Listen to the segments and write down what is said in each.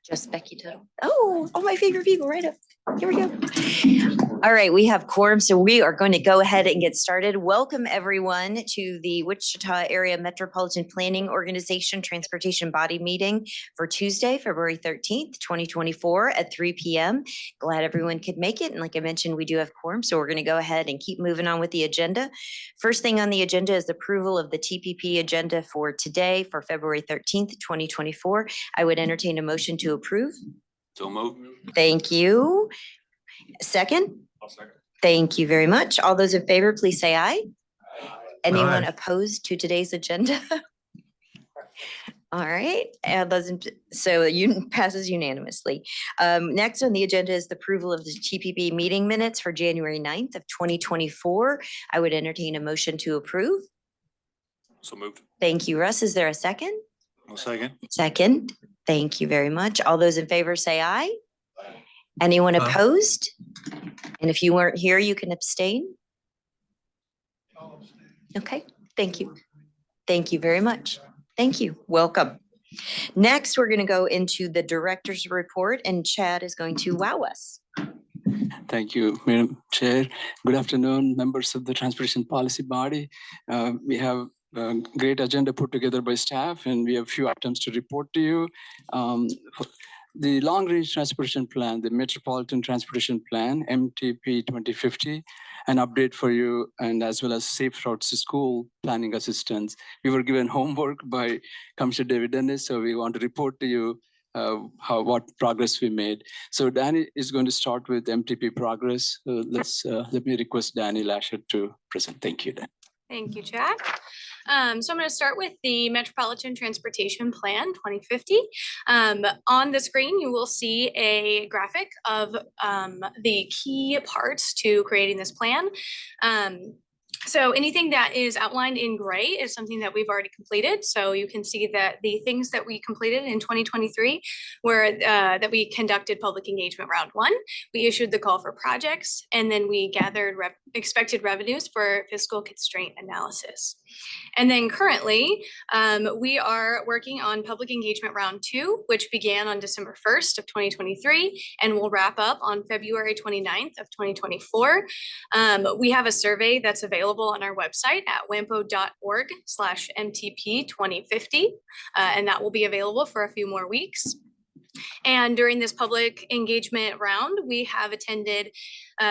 Just Becky Tuttle. Oh, all my favorite people right up. Here we go. All right, we have quorum, so we are going to go ahead and get started. Welcome everyone to the Wichita Area Metropolitan Planning Organization Transportation Body Meeting for Tuesday, February 13th, 2024 at 3 p.m. Glad everyone could make it. And like I mentioned, we do have quorum, so we're going to go ahead and keep moving on with the agenda. First thing on the agenda is approval of the TPP agenda for today for February 13th, 2024. I would entertain a motion to approve. So moved. Thank you. Second? I'll second. Thank you very much. All those in favor, please say aye. Anyone Aye. opposed to today's agenda? All right, so passes unanimously. Next on the agenda is the approval of the TPP meeting minutes for January 9th of 2024. I would entertain a motion to approve. So moved. Thank you, Russ. Is there a second? I'll second. Second. Thank you very much. All those in favor say aye. Anyone opposed? And if you weren't here, you can abstain. Okay, thank you. Thank you very much. Thank you. Welcome. Next, we're going to go into the director's report, and Chad is going to wow us. Thank you, Madam Chair. Good afternoon, members of the Transportation Policy Body. We have a great agenda put together by staff, and we have a few items to report to you. The Long-Range Transportation Plan, the Metropolitan Transportation Plan, MTP 2050, an update for you, and as well as Safe Routes to School planning assistance. We were given homework by Commissioner David Dennis, so we want to report to you what progress we made. So Danny is going to start with MTP progress. Let me request Danny Lasher to present. Thank you, Dan. Thank you, Chad. So I'm going to start with the Metropolitan Transportation Plan 2050. On the screen, you will see a graphic of the key parts to creating this plan. So anything that is outlined in gray is something that we've already completed. So you can see that the things that we completed in 2023 were that we conducted public engagement round 1. We issued the call for projects, and then we gathered expected revenues for fiscal constraint analysis. And then currently, we are working on public engagement round 2, which began on December 1st of 2023 and will wrap up on February 29th of 2024. We have a survey that's available on our website at wampo.org/MTP2050, and that will be available for a few more weeks. And during this public engagement round, we have attended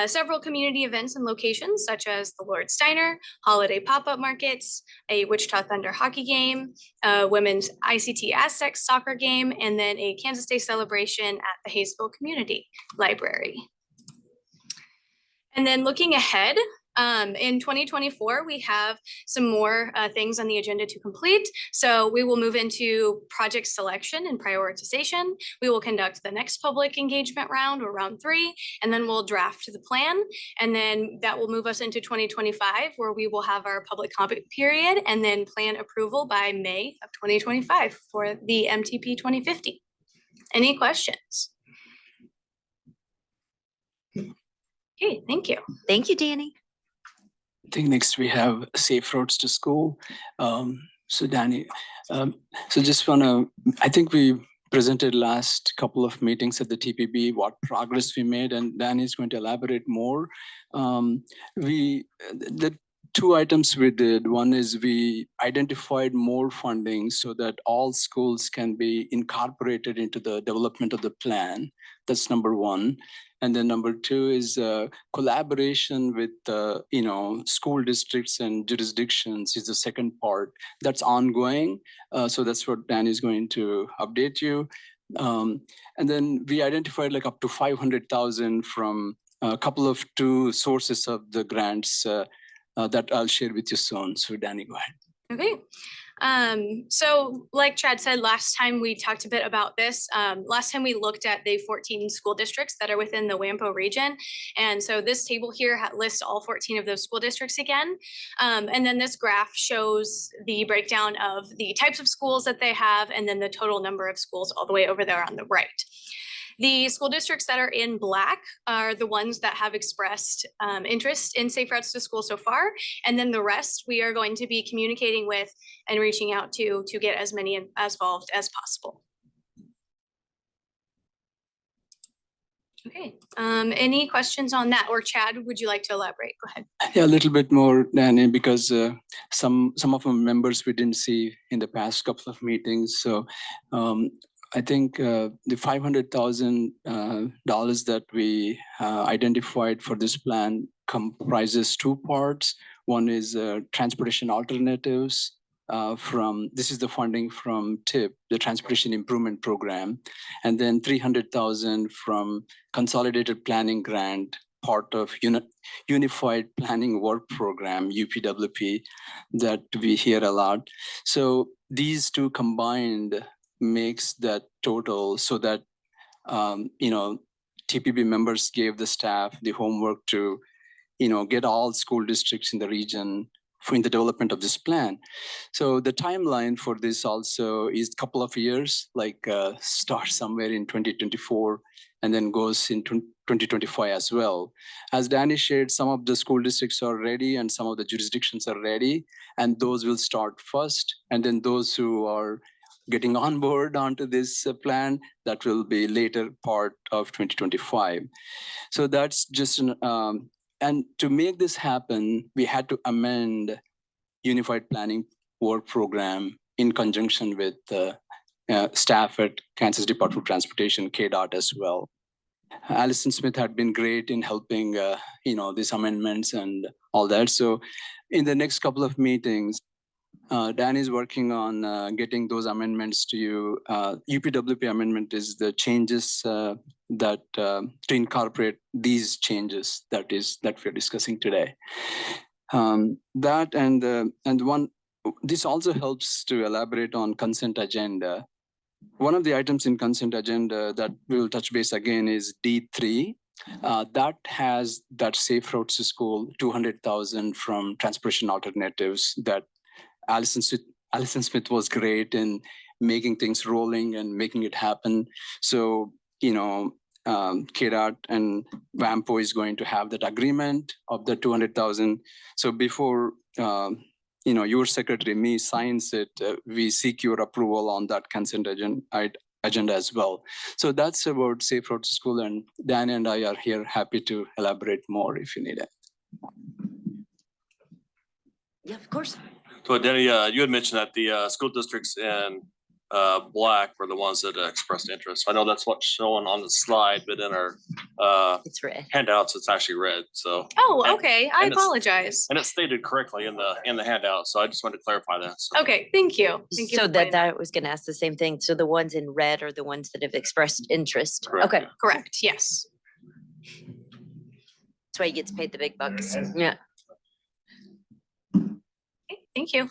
several community events and locations such as the Lord Steiner, holiday pop-up markets, a Wichita Thunder hockey game, a women's ICT Aztecs soccer game, and then a Kansas Day celebration at the Hayesville Community Library. And then looking ahead, in 2024, we have some more things on the agenda to complete. So we will move into project selection and prioritization. We will conduct the next public engagement round, or round 3, and then we'll draft the plan. And then that will move us into 2025, where we will have our public comment period and then plan approval by May of 2025 for the MTP 2050. Any questions? Okay, thank you. Thank you, Danny. I think next we have Safe Routes to School. So Danny, so just I think we presented last couple of meetings at the TPB what progress we made, and Danny is going to elaborate more. The 2 items we did. One is we identified more funding so that all schools can be incorporated into the development of the plan. That's number 1. And then number 2 is collaboration with school districts and jurisdictions is the second part. That's ongoing. So that's what Dan is going to update you. And then we identified like up to 500,000 from a couple of 2 sources of the grants that I'll share with you soon. So Danny, go ahead. Okay. So like Chad said, last time we talked a bit about this. Last time we looked at the 14 school districts that are within the WAMPO region. And so this table here lists all 14 of those school districts again. And then this graph shows the breakdown of the types of schools that they have, and then the total number of schools all the way over there on the right. The school districts that are in black are the ones that have expressed interest in Safe Routes to School so far. And then the rest we are going to be communicating with and reaching out to get as many involved as possible. Okay, any questions on that? Or Chad, would you like to elaborate? Go ahead. Yeah, a little bit more, Danny, because some of our members we didn't see in the past couple of meetings. So I think the $500,000 that we identified for this plan comprises two parts. One is transportation alternatives. This is the funding from TIP, the Transportation Improvement Program, and then 300,000 from Consolidated Planning Grant, part of Unified Planning Work Program, UPWP, that we hear a lot. So these two combined makes that total, so that TPB members gave the staff the homework to get all school districts in the region in the development of this plan. So the timeline for this also is a couple of years, like starts somewhere in 2024 and then goes into 2025 as well. As Danny shared, some of the school districts are ready and some of the jurisdictions are ready, and those will start first. And then those who are getting on board onto this plan, that will be later part of 2025. So that's just an, and to make this happen, we had to amend Unified Planning Work Program in conjunction with staff at Kansas Department of Transportation, KDOT as well. Allison Smith had been great in helping, these amendments and all that. So in the next couple of meetings, Dan is working on getting those amendments to you. UPWP amendment is the changes that to incorporate these changes that we're discussing today. This also helps to elaborate on consent agenda. One of the items in consent agenda that we'll touch base again is D3. That has that Safe Routes to School, 200,000 from transportation alternatives that Allison Smith was great in making things rolling and making it happen. So, KDOT and WAMPO is going to have that agreement of the 200,000. So before, your secretary, me, signs it, we seek your approval on that consent agenda as well. So that's about Safe Routes to School, and Danny and I are here happy to elaborate more if you need it. Yeah, of course. So Danny, you had mentioned that the school districts in black were the ones that expressed interest. I know that's what's showing on the slide, but in our It's red. handouts, it's actually red. So Oh, And- okay. I and it's- apologize. and it's stated correctly in the handout. So I just wanted to clarify that. So. Okay, thank you. Thank you So for pointing that I was going to ask the same thing. So the ones in red are the ones that have expressed interest. Correct, Okay, yeah. Correct, yes. that's why he gets paid the big bucks. Yeah, Okay, thank you.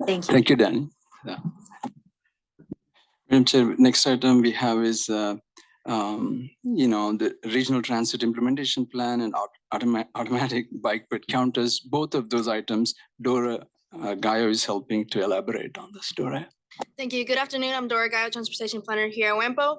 thank you. Thank you, Danny. Yeah. Madam Chair, next item we have is, the Regional Transit Implementation Plan and automatic bike pit counters. Both of those items, Dora Gaio is helping to elaborate on this. Dora. Thank you. Good afternoon. I'm Dora Gaio, Transportation Planner here at WAMPO.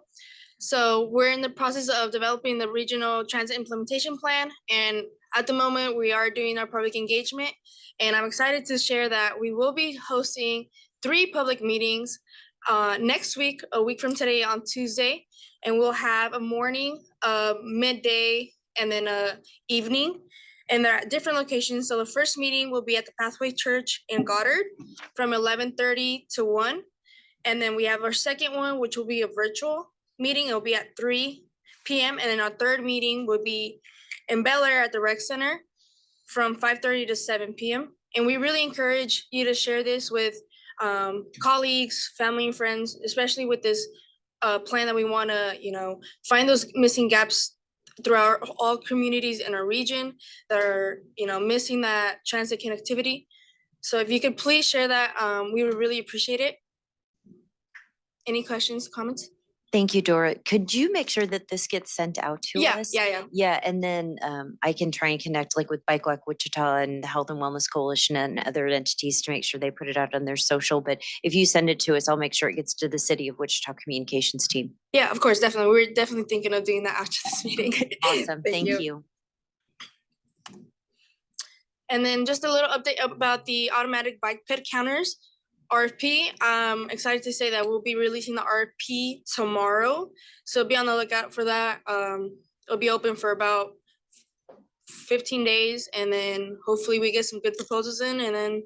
So we're in the process of developing the Regional Transit Implementation Plan. And at the moment, we are doing our public engagement. And I'm excited to share that we will be hosting 3 public meetings next week, a week from today on Tuesday. And we'll have a morning, midday, and then a evening. And they're at different locations. So the first meeting will be at the Pathway Church in Goddard from 11:30 to 1. And then we have our second one, which will be a virtual meeting. It'll be at 3 p.m. And then our third meeting will be in Bel Air at the Rec Center from 5:30 to 7 p.m. And we really encourage you to share this with colleagues, family, and friends, especially with this plan that we want to, find those missing gaps throughout all communities in our region that are, missing that transit connectivity. So if you could please share that, we would really appreciate it. Any questions, comments? Thank you, Dora. Could you make sure that this gets sent out to Yeah, us? yeah. Yeah, and then I can try and connect like with Bike Walk Wichita and the Health and Wellness Coalition and other entities to make sure they put it out on their social. But if you send it to us, I'll make sure it gets to the City of Wichita Communications team. Yeah, of course, definitely. We're definitely thinking of doing that after this meeting. Awesome, thank you. And then just a little update about the automatic bike pit counters. RFP, I'm excited to say that we'll be releasing the RFP tomorrow. So be on the lookout for that. it'll be open for about 15 days, and then hopefully we get some good proposals in, and then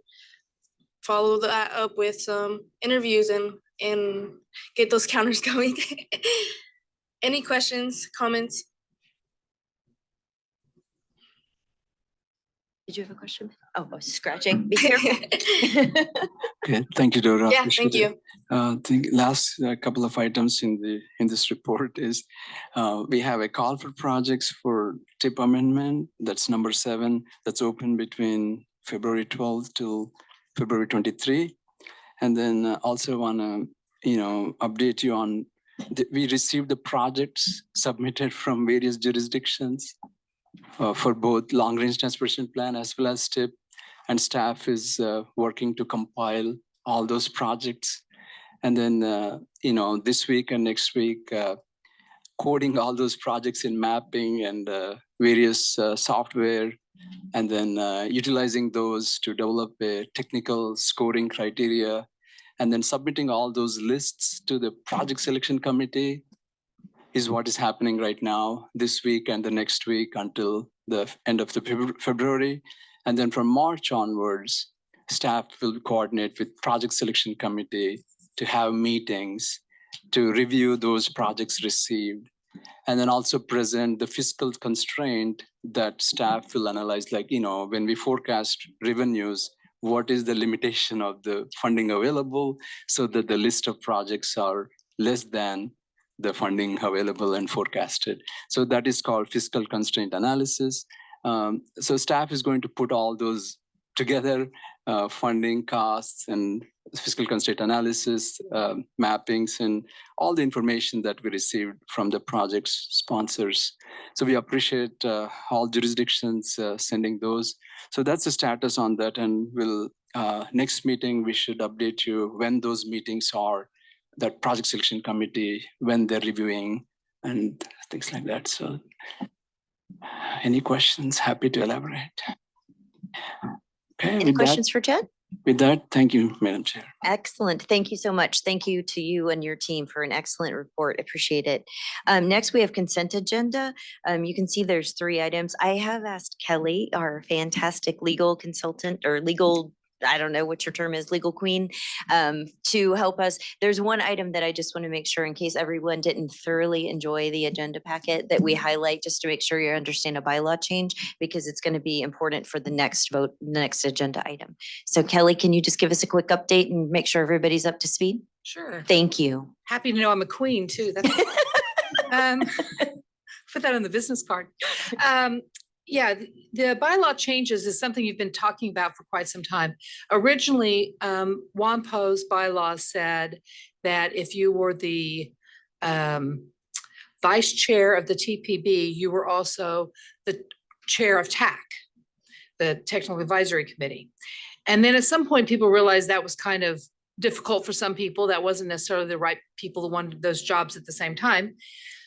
follow that up with some interviews and get those counters going. Any questions, comments? Did you have a question? Oh, I was scratching. Be careful. Okay, thank you, Dora. Yeah, Appreciate thank it. you. Think last couple of items in this report is we have a call for projects for tip amendment. That's number 7. That's open between February 12th till February 23. And then also want to update you on we received the projects submitted from various jurisdictions for both long range transportation plan as well as tip, and staff is working to compile all those projects. And then, this week and next week, coding all those projects in mapping and various software, and then utilizing those to develop a technical scoring criteria, and then submitting all those lists to the project selection committee is what is happening right now this week and the next week until the end of the February. And then from March onwards, staff will coordinate with project selection committee to have meetings to review those projects received, and then also present the fiscal constraint that staff will analyze, like, when we forecast revenues, what is the limitation of the funding available so that the list of projects are less than the funding available and forecasted. So that is called fiscal constraint analysis. So staff is going to put all those together, funding costs and fiscal constraint analysis, mappings, and all the information that we received from the project's sponsors. So we appreciate all jurisdictions sending those. So that's the status on that, and we'll next meeting we should update you when those meetings are, that project selection committee, when they're reviewing and things like that. So any questions? Happy to elaborate. Okay, Any questions for Ted? With that, thank you, Madam Chair. Excellent. Thank you so much. Thank you to you and your team for an excellent report. Appreciate it. Next, we have consent agenda. You can see there's 3 items. I have asked Kelly, our fantastic legal consultant or legal, I don't know what your term is, legal queen, to help us. There's one item that I just want to make sure, in case everyone didn't thoroughly enjoy the agenda packet, that we highlight just to make sure you understand a bylaw change, because it's going to be important for the next vote, next agenda item. So Kelly, can you just give us a quick update and make sure everybody's up to speed? Sure. Thank you. Happy to know I'm a queen too. That's put that on the business card. Yeah, the bylaw changes is something you've been talking about for quite some time. Originally, WAMPO's bylaws said that if you were the vice chair of the TPB, you were also the chair of TAC, the Technical Advisory Committee. And then at some point, people realized that was kind of difficult for some people. That wasn't necessarily the right people who wanted those jobs at the same time.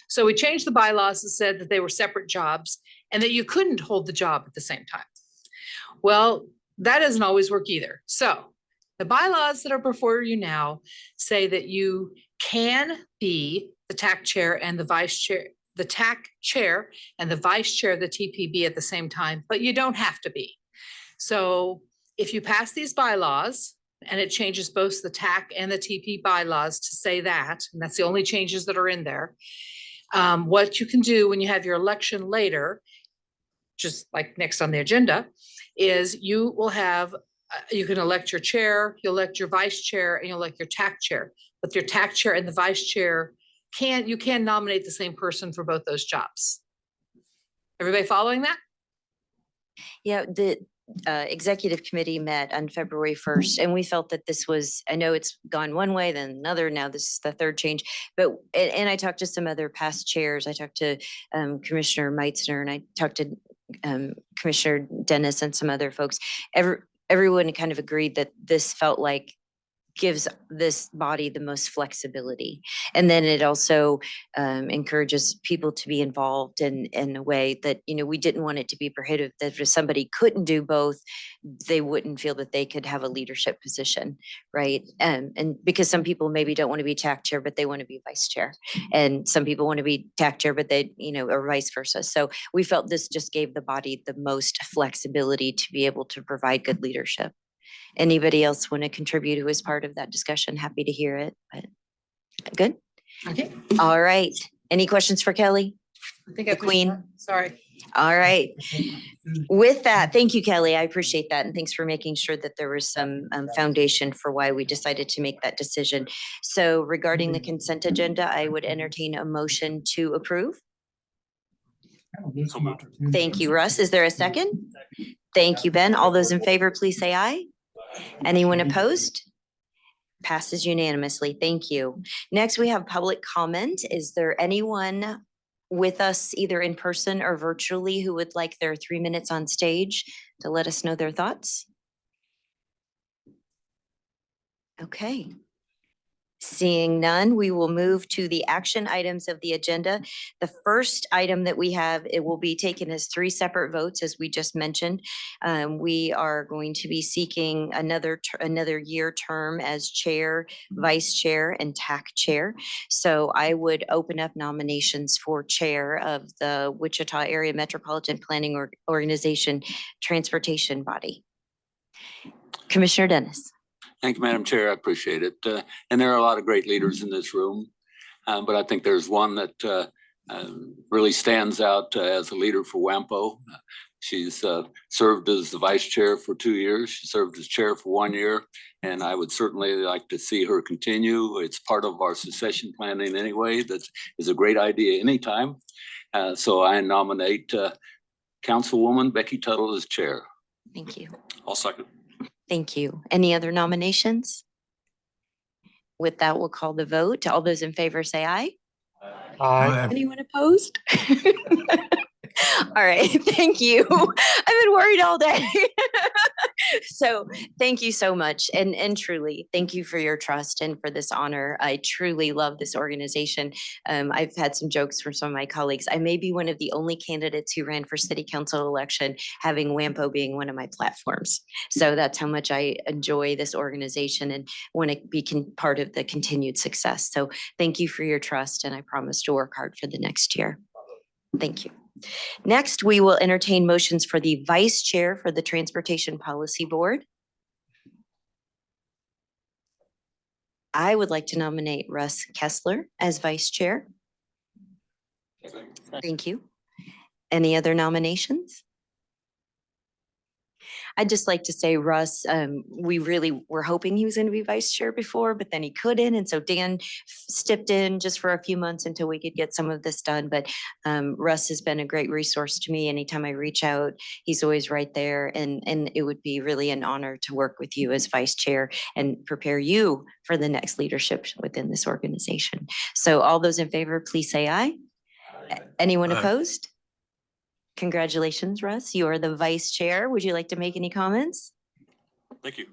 So we changed the bylaws and said that they were separate jobs and that you couldn't hold the job at the same time. Well, that doesn't always work either. So the bylaws that are before you now say that you can be the TAC chair and the vice chair, the TAC chair and the vice chair of the TPB at the same time, but you don't have to be. So if you pass these bylaws, and it changes both the TAC and the TP bylaws to say that, and that's the only changes that are in there. What you can do when you have your election later, just like next on the agenda, is you will have, you can elect your chair, you elect your vice chair, and you elect your TAC chair. But your TAC chair and the vice chair you can nominate the same person for both those jobs. Everybody following that? Yeah, the executive committee met on February 1st, and we felt that this was, I know it's gone one way, then another, now this is the 3rd change, but, and I talked to some other past chairs. I talked to Commissioner Meitzner, and I talked to Commissioner Dennis and some other folks. Everyone kind of agreed that this felt like gives this body the most flexibility. And then it also encourages people to be involved in a way that, you know, we didn't want it to be prohibitive, that if somebody couldn't do both, they wouldn't feel that they could have a leadership position, right? And because some people maybe don't want to be TAC chair, but they want to be vice chair. And some people want to be TAC chair, but they, you know, or vice versa. So we felt this just gave the body the most flexibility to be able to provide good leadership. Anybody else want to contribute who was part of that discussion? Happy to hear it, but good. Okay. All right. Any questions for Kelly? I think The I pushed queen. that. Sorry. All right. With that, thank you, Kelly. I appreciate that. And thanks for making sure that there was some foundation for why we decided to make that decision. So regarding the consent agenda, I would entertain a motion to approve. So moved. Thank you, Russ. Is there a second? Thank you, Ben. All those in favor, please say aye. Anyone opposed? Passes unanimously. Thank you. Next, we have public comment. Is there anyone with us either in person or virtually who would like their 3 minutes on stage to let us know their thoughts? Okay. Seeing none, we will move to the action items of the agenda. The first item that we have, it will be taken as 3 separate votes, as we just mentioned. We are going to be seeking another year term as chair, vice chair, and TAC chair. So I would open up nominations for chair of the Wichita Area Metropolitan Planning Organization Transportation Body. Commissioner Dennis. Thank you, Madam Chair. I appreciate it. And there are a lot of great leaders in this room, but I think there's one that really stands out as a leader for WAMPO. She's served as the vice chair for 2 years. She served as chair for 1 year, and I would certainly like to see her continue. It's part of our succession planning anyway. That is a great idea anytime. So I nominate Councilwoman Becky Tuttle as chair. Thank you. I'll second. Thank you. Any other nominations? With that, we'll call the vote. All those in favor say aye. Aye. Anyone opposed? All right, thank you. I've been worried all day. So thank you so much. And truly, thank you for your trust and for this honor. I truly love this organization. I've had some jokes from some of my colleagues. I may be one of the only candidates who ran for city council election, having WAMPO being one of my platforms. So that's how much I enjoy this organization and want to be part of the continued success. So thank you for your trust, and I promise to work hard for the next year. Thank you. Next, we will entertain motions for the vice chair for the Transportation Policy Board. I would like to nominate Russ Kessler as vice chair. Thank you. Any other nominations? I'd just like to say, Russ, we really were hoping he was going to be vice chair before, but then he couldn't. And so Dan stepped in just for a few months until we could get some of this done. But Russ has been a great resource to me. Anytime I reach out, he's always right there. And it would be really an honor to work with you as vice chair and prepare you for the next leadership within this organization. So all those in favor, please say aye. Anyone opposed? Congratulations, Russ. You are the vice chair. Would you like to make any comments? Thank you.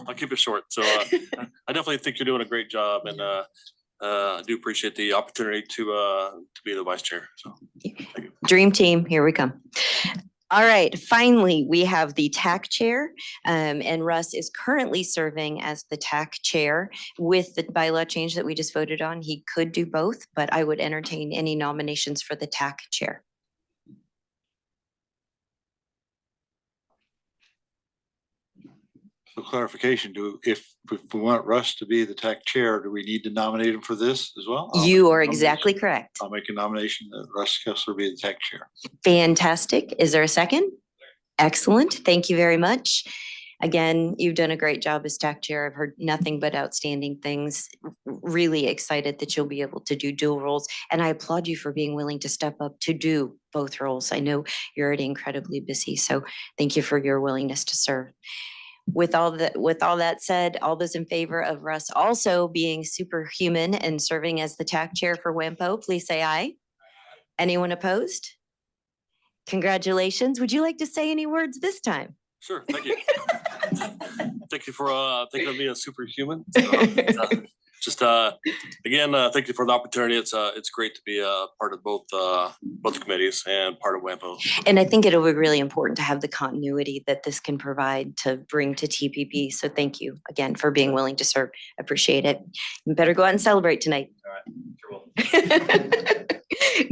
I'll keep it short. So I definitely think you're doing a great job, and I do appreciate the opportunity to be the vice chair. So thank you. Dream team, here we come. All right, finally, we have the TAC chair, and Russ is currently serving as the TAC chair. With the bylaw change that we just voted on, he could do both, but I would entertain any nominations for the TAC chair. So clarification, if we want Russ to be the TAC chair, do we need to nominate him for this as well? You are exactly correct. I'll make a nomination that Russ Kessler be the TAC chair. Fantastic. Is there a second? Excellent. Thank you very much. Again, you've done a great job as TAC chair. I've heard nothing but outstanding things. Really excited that you'll be able to do dual roles. And I applaud you for being willing to step up to do both roles. I know you're already incredibly busy, so thank you for your willingness to serve. With all that said, all those in favor of Russ also being superhuman and serving as the TAC chair for WAMPO, please say aye. Anyone opposed? Congratulations. Would you like to say any words this time? Sure. Thank you. Thank you for thinking of me as superhuman. Again, thank you for the opportunity. It's great to be a part of both committees and part of WAMPO. And I think it'll be really important to have the continuity that this can provide to bring to TPP. So thank you again for being willing to serve. Appreciate it. You better go out and celebrate tonight. All right, sure will.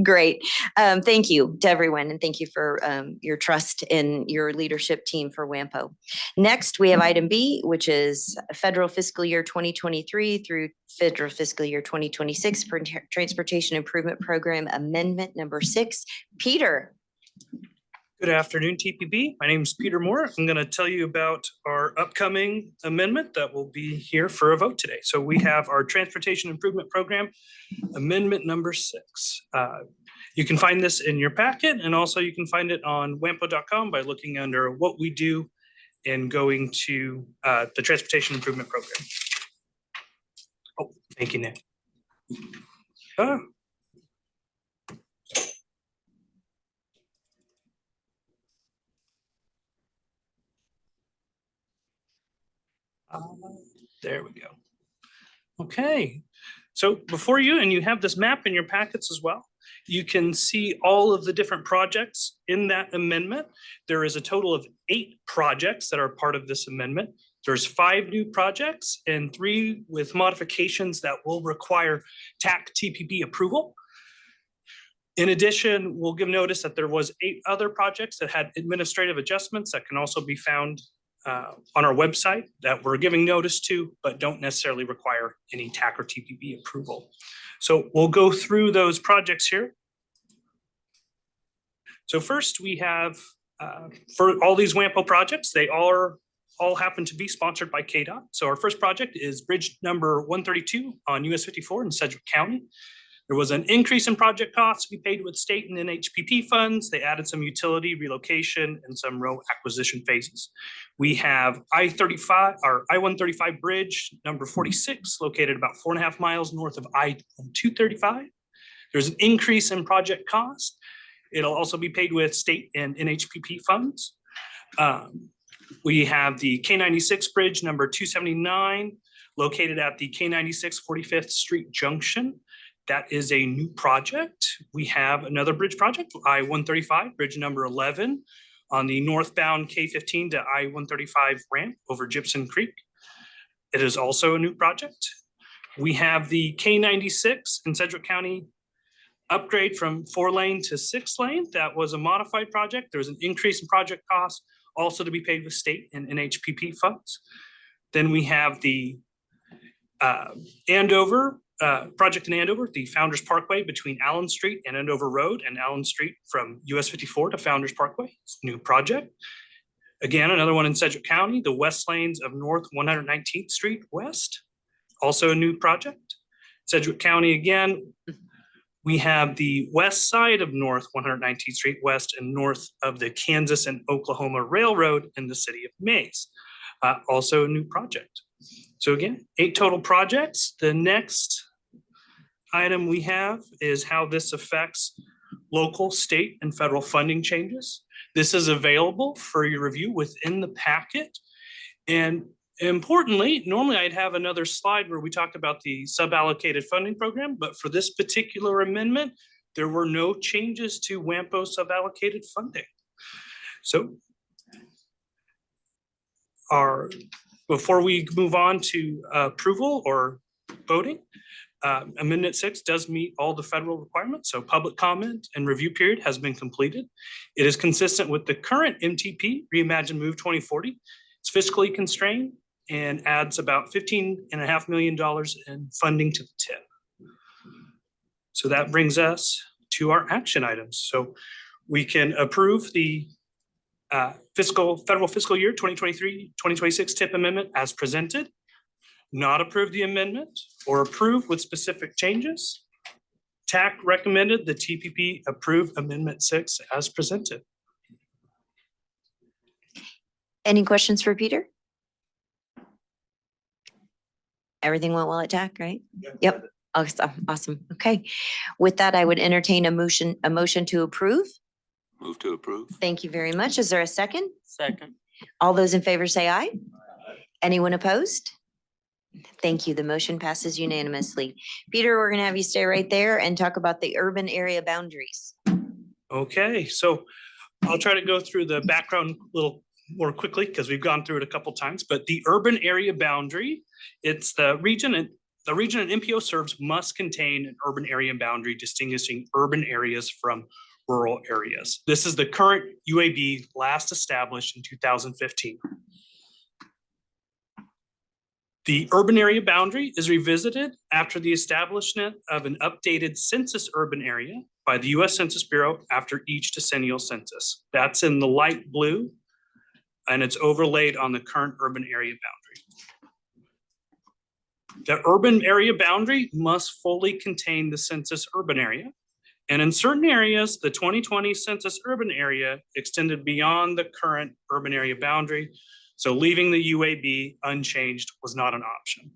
Great. Thank you to everyone, and thank you for your trust in your leadership team for WAMPO. Next, we have item B, which is federal fiscal year 2023 through federal fiscal year 2026 for Transportation Improvement Program Amendment number 6. Peter. Good afternoon, TPB. My name is Peter Moore. I'm going to tell you about our upcoming amendment that will be here for a vote today. So we have our Transportation Improvement Program Amendment number 6. You can find this in your packet, and also you can find it on wampo.com by looking under what we do and going to the Transportation Improvement Program. Oh, thank you, Nick. There we go. Okay, so before you, and you have this map in your packets as well, you can see all of the different projects in that amendment. There is a total of 8 projects that are part of this amendment. There's 5 new projects and 3 with modifications that will require TAC TPP approval. In addition, we'll give notice that there was 8 other projects that had administrative adjustments that can also be found on our website that we're giving notice to, but don't necessarily require any TAC or TPP approval. So we'll go through those projects here. So first we have, for all these WAMPO projects, they all happen to be sponsored by KDOT. So our first project is bridge number 132 on US 54 in Sedgwick County. There was an increase in project costs to be paid with state and NHPP funds. They added some utility relocation and some row acquisition phases. We have I-35 or I-135 bridge number 46, located about 4.5 miles north of I-235. There's an increase in project cost. It'll also be paid with state and NHPP funds. We have the K-96 bridge number 279, located at the K-96 45th Street Junction. That is a new project. We have another bridge project, I-135, bridge number 11 on the northbound K-15 to I-135 ramp over Gypsum Creek. It is also a new project. We have the K-96 in Sedgwick County upgrade from 4-lane to 6-lane. That was a modified project. There was an increase in project costs, also to be paid with state and NHPP funds. Then we have the Andover project in Andover, the Founders Parkway between Allen Street and Andover Road, and Allen Street from US 54 to Founders Parkway. It's a new project. Again, another one in Sedgwick County, the west lanes of North 119th Street West, also a new project. Sedgwick County again, we have the west side of North 119th Street West and north of the Kansas and Oklahoma Railroad in the city of Maize, also a new project. So again, 8 total projects. The next item we have is how this affects local, state, and federal funding changes. This is available for your review within the packet. And importantly, normally I'd have another slide where we talked about the suballocated funding program, but for this particular amendment, there were no changes to WAMPO suballocated funding. So before we move on to approval or voting, Amendment 6 does meet all the federal requirements. So public comment and review period has been completed. It is consistent with the current MTP, Reimagine Move 2040. It's fiscally constrained and adds about $15.5 million in funding to the TIP. So that brings us to our action items. So we can approve the federal fiscal year 2023-2026 TIP amendment as presented, not approve the amendment, or approve with specific changes. TAC recommended the TPP approve Amendment 6 as presented. Any questions for Peter? Everything went well at TAC, right? Yep. Awesome. Okay. With that, I would entertain a motion to approve. Move to approve. Thank you very much. Is there a second? Second. All those in favor say aye. Anyone opposed? Thank you. The motion passes unanimously. Peter, we're gonna have you stay right there and talk about the urban area boundaries. Okay, so I'll try to go through the background a little more quickly because we've gone through it a couple times, but the urban area boundary, it's the region and MPO serves must contain an urban area boundary distinguishing urban areas from rural areas. This is the current UAB last established in 2015. The urban area boundary is revisited after the establishment of an updated census urban area by the US Census Bureau after each decennial census. That's in the light blue, and it's overlaid on the current urban area boundary. The urban area boundary must fully contain the census urban area. And in certain areas, the 2020 census urban area extended beyond the current urban area boundary. So leaving the UAB unchanged was not an option.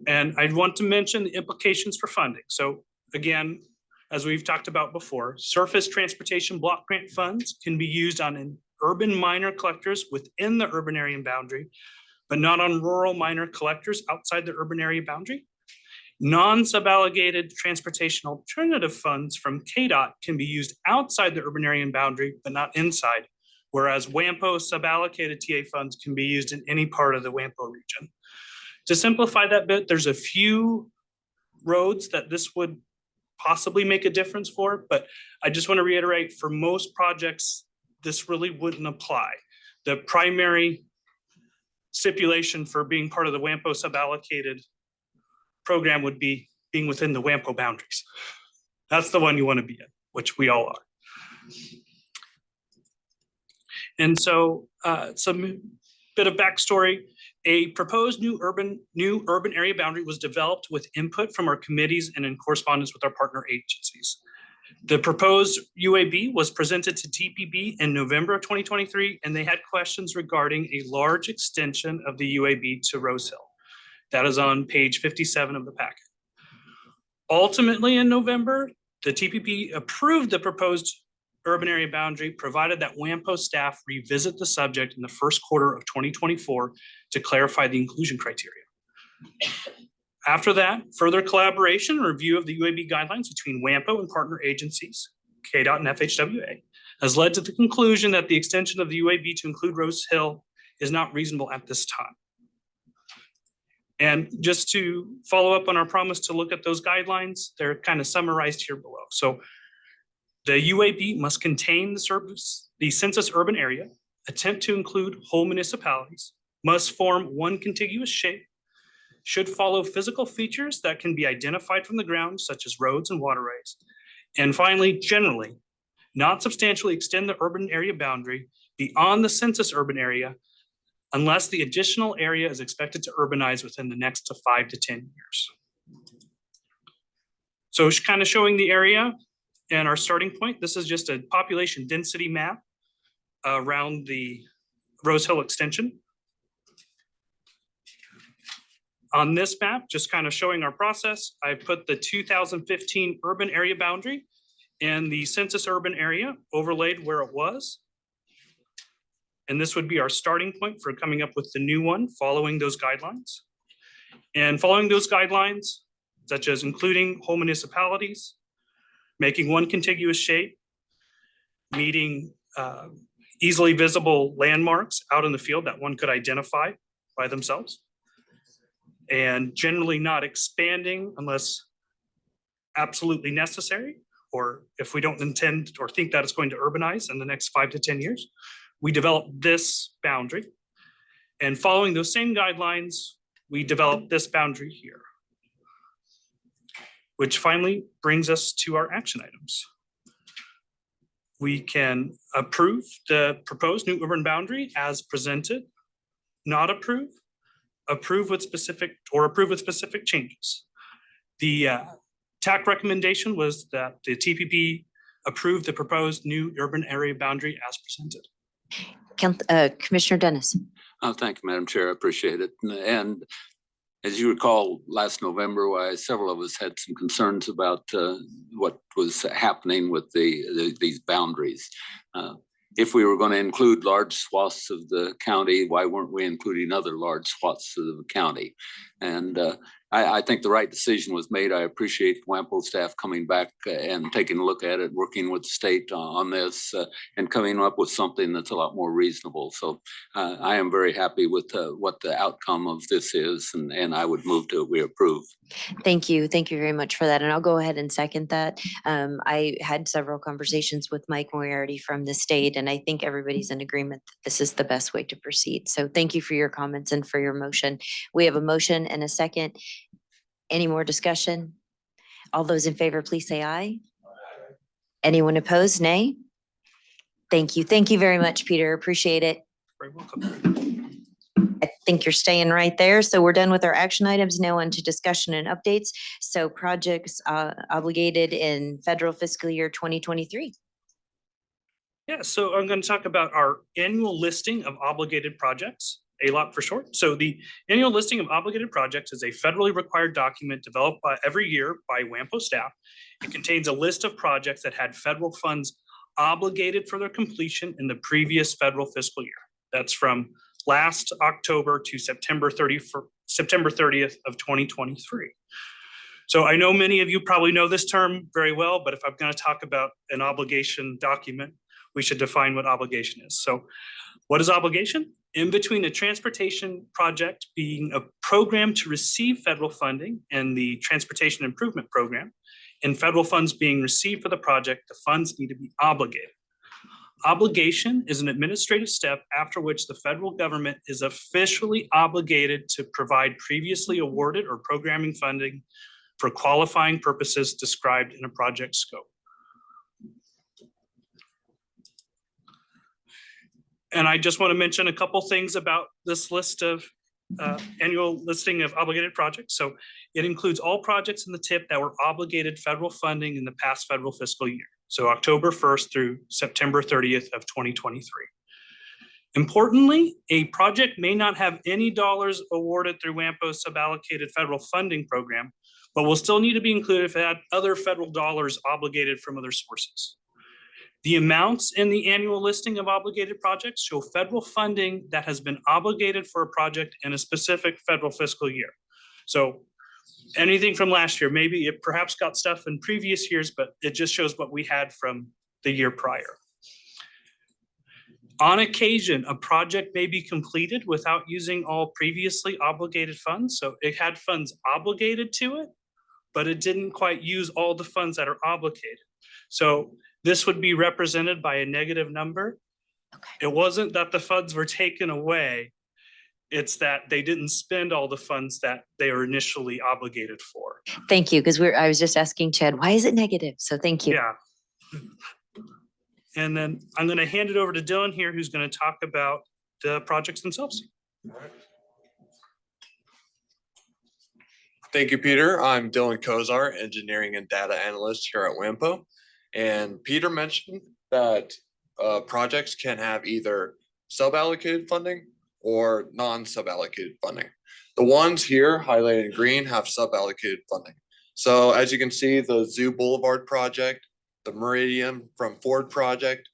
And I'd want to mention the implications for funding. So again, as we've talked about before, surface transportation block grant funds can be used on urban minor collectors within the urban area boundary, but not on rural minor collectors outside the urban area boundary. Non-suballocated transportation alternative funds from KDOT can be used outside the urban area boundary, but not inside. Whereas WAMPO suballocated TA funds can be used in any part of the WAMPO region. To simplify that bit, there's a few roads that this would possibly make a difference for, but I just want to reiterate, for most projects, this really wouldn't apply. The primary stipulation for being part of the WAMPO suballocated program would be being within the WAMPO boundaries. That's the one you want to be in, which we all are. And so some bit of backstory, a proposed new urban area boundary was developed with input from our committees and in correspondence with our partner agencies. The proposed UAB was presented to TPB in November of 2023, and they had questions regarding a large extension of the UAB to Rose Hill. That is on page 57 of the packet. Ultimately, in November, the TPP approved the proposed urban area boundary, provided that WAMPO staff revisit the subject in the first quarter of 2024 to clarify the inclusion criteria. After that, further collaboration and review of the UAB guidelines between WAMPO and partner agencies, KDOT and FHWA, has led to the conclusion that the extension of the UAB to include Rose Hill is not reasonable at this time. And just to follow up on our promise to look at those guidelines, they're kind of summarized here below. So the UAB must contain the census urban area, attempt to include whole municipalities, must form one contiguous shape, should follow physical features that can be identified from the ground, such as roads and waterways. And finally, generally, not substantially extend the urban area boundary beyond the census urban area unless the additional area is expected to urbanize within the next 5 to 10 years. So it's kind of showing the area and our starting point. This is just a population density map around the Rose Hill extension. On this map, just kind of showing our process, I put the 2015 urban area boundary and the census urban area overlaid where it was. And this would be our starting point for coming up with the new one following those guidelines. And following those guidelines, such as including whole municipalities, making one contiguous shape, meeting easily visible landmarks out in the field that one could identify by themselves, and generally not expanding unless absolutely necessary, or if we don't intend or think that it's going to urbanize in the next 5 to 10 years. We develop this boundary, and following those same guidelines, we develop this boundary here, which finally brings us to our action items. We can approve the proposed new urban boundary as presented, not approve, approve with specific changes. The TAC recommendation was that the TPP approve the proposed new urban area boundary as presented. Commissioner Dennis. Oh, thank you, Madam Chair. I appreciate it. And as you recall, last November, several of us had some concerns about what was happening with these boundaries. if we were going to include large swaths of the county, why weren't we including other large swaths of the county? And I think the right decision was made. I appreciate WAMPO staff coming back and taking a look at it, working with the state on this and coming up with something that's a lot more reasonable. So I am very happy with what the outcome of this is, and I would move to we approve. Thank you. Thank you very much for that. And I'll go ahead and second that. I had several conversations with Mike Moriarty from the state, and I think everybody's in agreement that this is the best way to proceed. So thank you for your comments and for your motion. We have a motion and a second. Any more discussion? All those in favor, please say aye. Anyone opposed, nay? Thank you. Thank you very much, Peter. Appreciate it. Very welcome. I think you're staying right there. So we're done with our action items. Now on to discussion and updates. So projects obligated in federal fiscal year 2023. Yeah, so I'm going to talk about our annual listing of obligated projects, ALOP for short. So the annual listing of obligated projects is a federally required document developed every year by WAMPO staff. It contains a list of projects that had federal funds obligated for their completion in the previous federal fiscal year. That's from last October to September 30th of 2023. So I know many of you probably know this term very well, but if I'm going to talk about an obligation document, we should define what obligation is. So what is obligation? In between a transportation project being a program to receive federal funding and the transportation improvement program, and federal funds being received for the project, the funds need to be obligated. Obligation is an administrative step after which the federal government is officially obligated to provide previously awarded or programming funding for qualifying purposes described in a project scope. And I just want to mention a couple things about this list of annual listing of obligated projects. So it includes all projects in the TIP that were obligated federal funding in the past federal fiscal year. So October 1st through September 30th of 2023. Importantly, a project may not have any dollars awarded through WAMPO's suballocated federal funding program, but will still need to be included if it had other federal dollars obligated from other sources. The amounts in the annual listing of obligated projects show federal funding that has been obligated for a project in a specific federal fiscal year. So anything from last year, maybe it perhaps got stuff in previous years, but it just shows what we had from the year prior. On occasion, a project may be completed without using all previously obligated funds. So it had funds obligated to it, but it didn't quite use all the funds that are obligated. So this would be represented by a negative number. Okay. It wasn't that the funds were taken away. It's that they didn't spend all the funds that they were initially obligated for. Thank you, because I was just asking Chad, why is it negative? So thank you. Yeah. And then I'm going to hand it over to Dylan here, who's going to talk about the projects themselves. Thank you, Peter. I'm Dylan Kozar, Engineering and Data Analyst here at WAMPO. And Peter mentioned that projects can have either suballocated funding or non-suballocated funding. The ones here highlighted in green have suballocated funding. So as you can see, the Zoo Boulevard project, the Meridian from Ford project,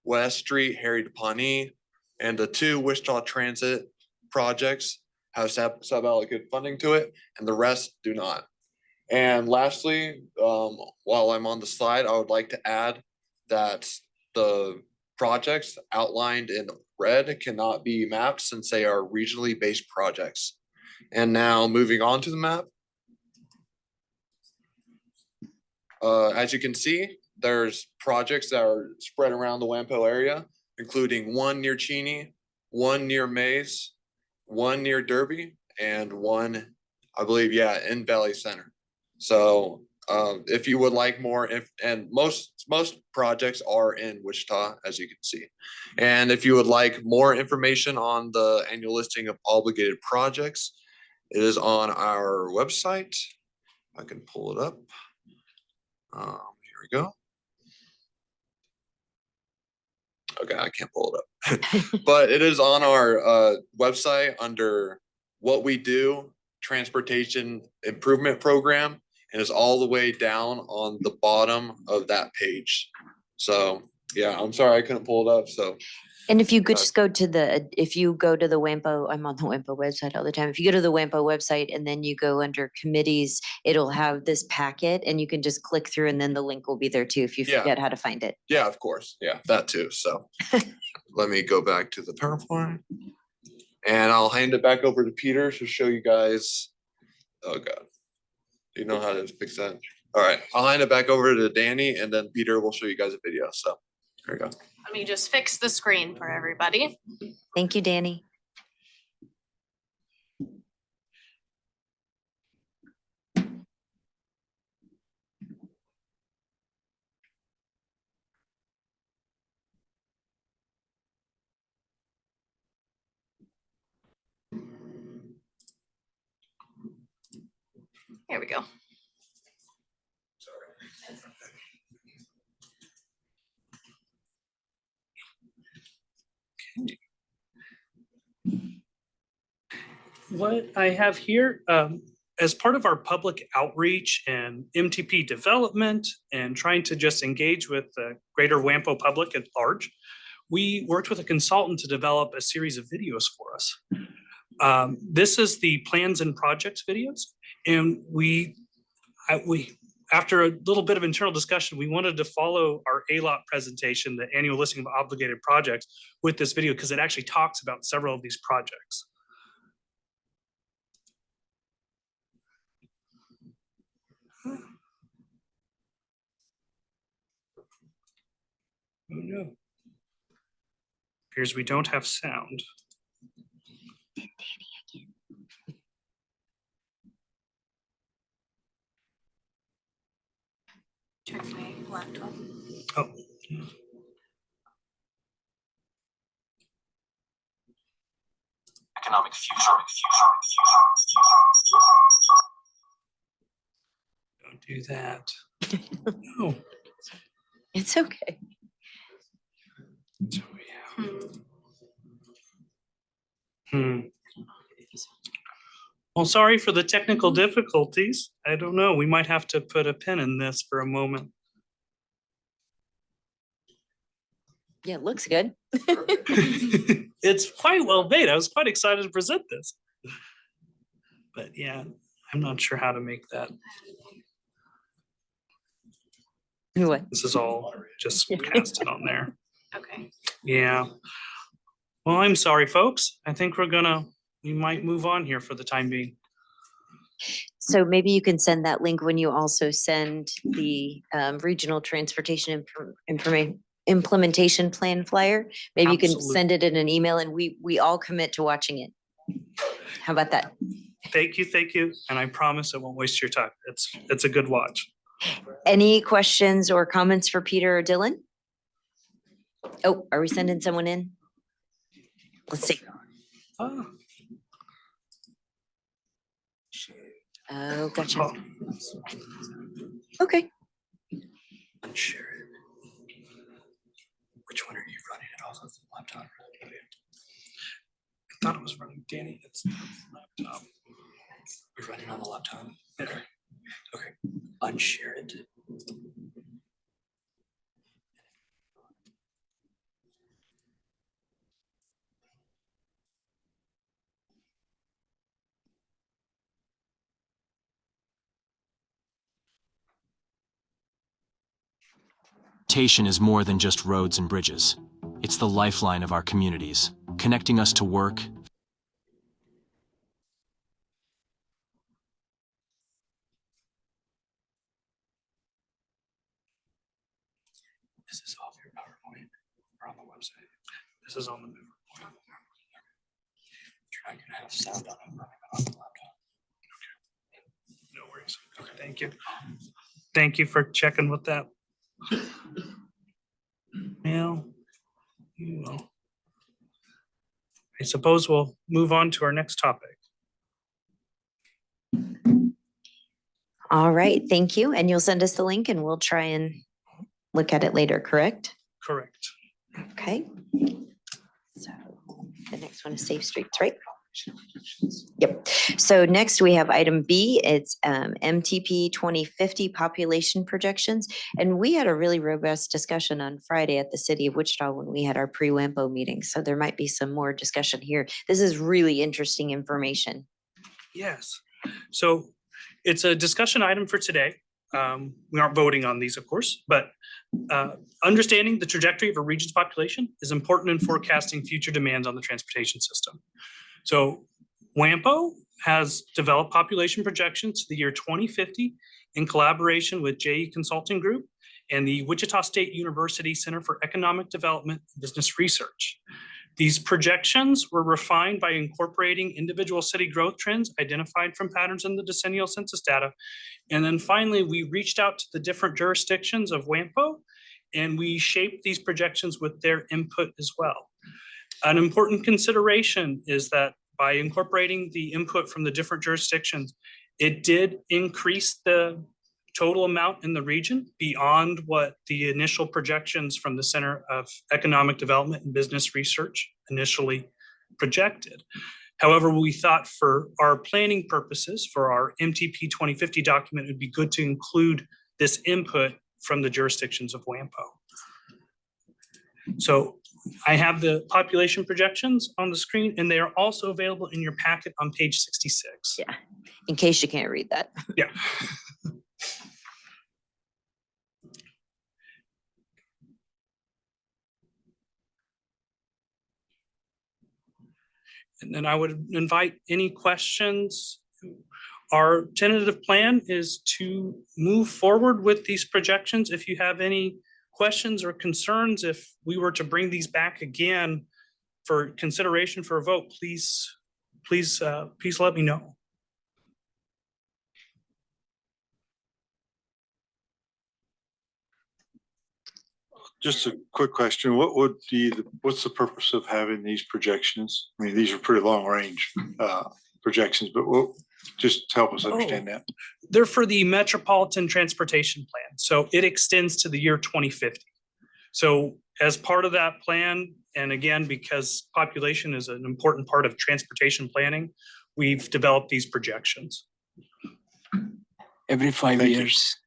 West Street, Harry to Pawnee, and the two Wichita Transit projects have suballocated funding to it, and the rest do not. And lastly, while I'm on the slide, I would like to add that the projects outlined in red cannot be mapped since they are regionally based projects. And now moving on to the map. As you can see, there's projects that are spread around the WAMPO area, including one near Cheney, one near Mays, one near Derby, and one, I believe, in Valley Center. So if you would like more, and most projects are in Wichita, as you can see. And if you would like more information on the annual listing of obligated projects, it is on our website. I can pull it up. Here we go. Okay, I can't pull it up, but it is on our website under what we do, Transportation Improvement Program, and it's all the way down on the bottom of that page. So Yeah, I'm sorry, I couldn't pull it up, so. And if you could just go to if you go to the WAMPO, I'm on the WAMPO website all the time. If you go to the WAMPO website and then you go under committees, it'll have this packet and you can just click through and then the link will be there too if you Yeah. forget how to find it. Yeah, of course. Yeah, that too. So let me go back to the PowerPoint. And I'll hand it back over to Peter to show you guys. Oh God. Do you know how to fix that? All right, I'll hand it back over to Danny and then Peter will show you guys a video. So there we go. Let me just fix the screen for everybody. Thank you, Danny. Here we go. What I have here, as part of our public outreach and MTP development and trying to just engage with the greater WAMPO public at large, we worked with a consultant to develop a series of videos for us. This is the plans and projects videos. And after a little bit of internal discussion, we wanted to follow our ALOT presentation, the annual listing of obligated projects, with this video because it actually talks about several of these projects. Oh no. Appears we don't have sound. Check my laptop. Oh. Economic future. Don't do that. No. It's okay. So, yeah. Well, sorry for the technical difficulties. I don't know. We might have to put a pin in this for a moment. Yeah, it looks good. It's quite well made. I was quite excited to present this. But yeah, I'm not sure how to make that. What? This is all just casted on there. Okay. Yeah. Well, I'm sorry, folks. I think we might move on here for the time being. So maybe you can send that link when you also send the regional transportation implementation plan flyer. Maybe you can Absolutely. send it in an email and we all commit to watching it. How about that? Thank you. And I promise I won't waste your time. It's a good watch. Any questions or comments for Peter or Dylan? Oh, are we sending someone in? Let's see. Oh, Oh, gotcha. Okay. Unshare it. Which one are you running it off of the laptop? I thought it was running Danny. It's the laptop. You're running on the laptop? Okay. Okay. Unshare it. Transportation is more than just roads and bridges. It's the lifeline of our communities, connecting us to work, This is off your PowerPoint or on the website. This is on the move. You're not gonna have sound on it running on the laptop. No worries. Okay, thank you. Thank you for checking with that. Well, you know. I suppose we'll move on to our next topic. All right, thank you. And you'll send us the link and we'll try and look at it later, correct? Correct. Okay. So the next one is Safe Streets, right? Yep. So next we have item B. It's MTP 2050 population projections. And we had a really robust discussion on Friday at the city of Wichita when we had our pre-WAMPO meeting. So there might be some more discussion here. This is really interesting information. Yes. So it's a discussion item for today. We aren't voting on these, of course, but understanding the trajectory of a region's population is important in forecasting future demands on the transportation system. So WAMPO has developed population projections to the year 2050 in collaboration with JE Consulting Group and the Wichita State University Center for Economic Development and Business Research. These projections were refined by incorporating individual city growth trends identified from patterns in the decennial census data. And then finally, we reached out to the different jurisdictions of WAMPO and we shaped these projections with their input as well. An important consideration is that by incorporating the input from the different jurisdictions, it did increase the total amount in the region beyond what the initial projections from the Center of Economic Development and Business Research initially projected. However, we thought for our planning purposes, for our MTP 2050 document, it would be good to include this input from the jurisdictions of WAMPO. So I have the population projections on the screen and they are also available in your packet on page 66. Yeah, in case you can't read that. Yeah. And then I would invite any questions. Our tentative plan is to move forward with these projections. If you have any questions or concerns, if we were to bring these back again for consideration for a vote, please let me know. Just a quick question. What's the purpose of having these projections? I mean, these are pretty long range projections, but just help us understand that. They're for the Metropolitan Transportation Plan. So it extends to the year 2050. So as part of that plan, and again, because population is an important part of transportation planning, we've developed these projections. Every 5 years,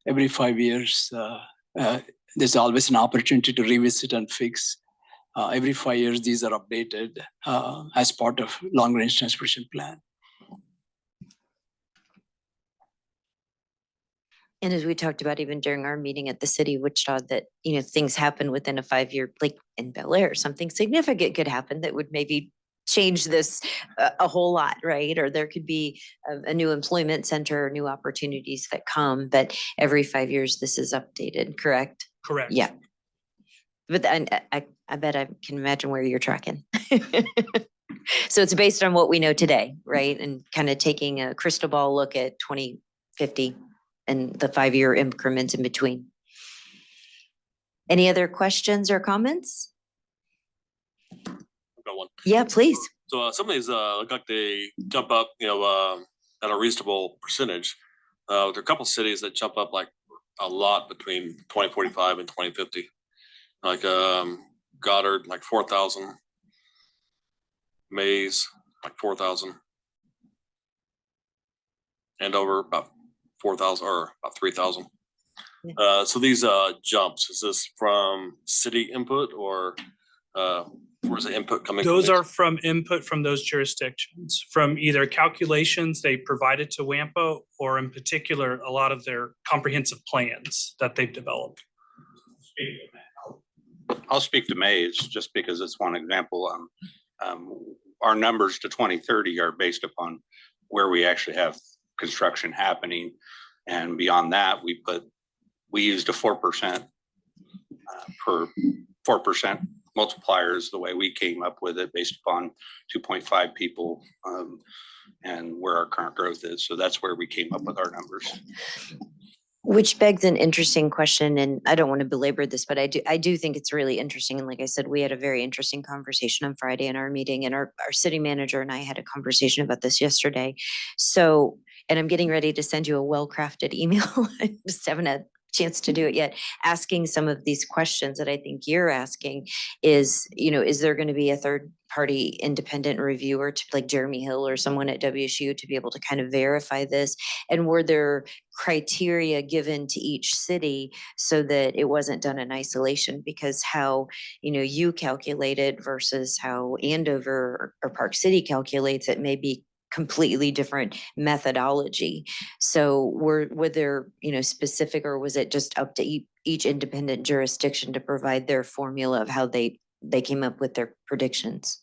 there's always an opportunity to revisit and fix. Every 5 years, these are updated as part of long-range transportation plan. And as we talked about even during our meeting at the city of Wichita, that, you know, things happen within a 5-year, like in Bel Air, something significant could happen that would maybe change this a whole lot, right? Or there could be a new employment center or new opportunities that come, but every 5 years this is updated, correct? Correct. Yeah. But I bet I can imagine where you're tracking. So it's based on what we know today, right? And kind of taking a crystal ball look at 2050 and the 5-year increments in between. Any other questions or comments? I've got one. Yeah, please. So some of these look like they jump up, at a reasonable percentage. There are a couple of cities that jump up like a lot between 2045 and 2050. Like Goddard, like 4,000. Mays, like 4,000. Andover, about 4,000 or about 3,000. So these jumps, is this from city input or where's the input coming from? Those are from input from those jurisdictions, from either calculations they provided to WAMPO or in particular, a lot of their comprehensive plans that they've developed. I'll speak to Mays just because it's one example. Our numbers to 2030 are based upon where we actually have construction happening. And beyond that, we used a 4% per 4% multipliers, the way we came up with it based upon 2.5 people and where our current growth is. So that's where we came up with our numbers. Which begs an interesting question, and I don't want to belabor this, but I do think it's really interesting. And like I said, we had a very interesting conversation on Friday in our meeting, and our city manager and I had a conversation about this yesterday. So, and I'm getting ready to send you a well-crafted email. I just haven't had a chance to do it yet, asking some of these questions that I think you're asking is, is there going to be a third party independent reviewer to like Jeremy Hill or someone at WSU to be able to kind of verify this? And were there criteria given to each city so that it wasn't done in isolation? Because how, you calculate it versus how Andover or Park City calculates it may be completely different methodology. So were there, specific, or was it just up to each independent jurisdiction to provide their formula of how they came up with their predictions?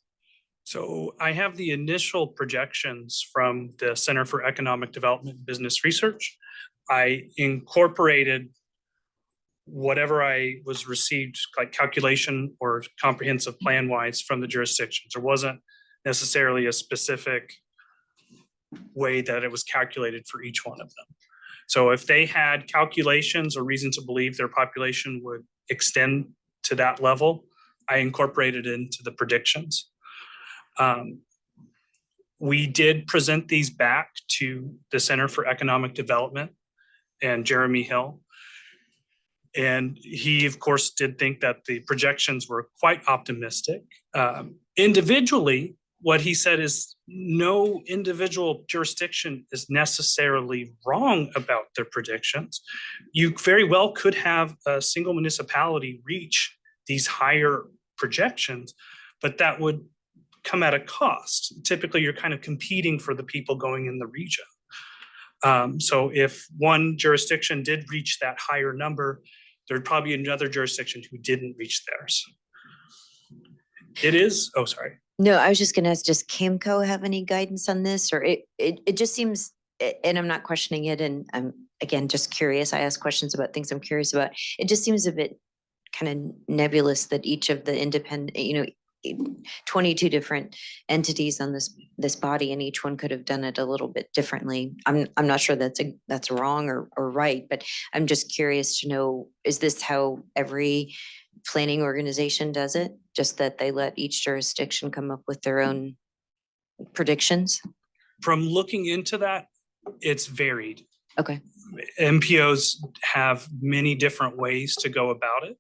So I have the initial projections from the Center for Economic Development and Business Research. I incorporated whatever I was received, like calculation or comprehensive plan wise from the jurisdictions. There wasn't necessarily a specific way that it was calculated for each one of them. So if they had calculations or reason to believe their population would extend to that level, I incorporated into the predictions. We did present these back to the Center for Economic Development and Jeremy Hill. And he, of course, did think that the projections were quite optimistic. Individually, what he said is no individual jurisdiction is necessarily wrong about their predictions. You very well could have a single municipality reach these higher projections, but that would come at a cost. Typically, you're kind of competing for the people going in the region. So if one jurisdiction did reach that higher number, there'd probably be another jurisdiction who didn't reach theirs. Oh, sorry. No, I was just going to ask, does CAMCO have any guidance on this? Or it just seems, and I'm not questioning it, and I'm, again, just curious. I ask questions about things I'm curious about. It just seems a bit kind of nebulous that each of the independent, 22 different entities on this body, and each one could have done it a little bit differently. I'm not sure that's wrong or right, but I'm just curious to know, is this how every planning organization does it? Just that they let each jurisdiction come up with their own predictions? From looking into that, it's varied. Okay. MPOs have many different ways to go about it.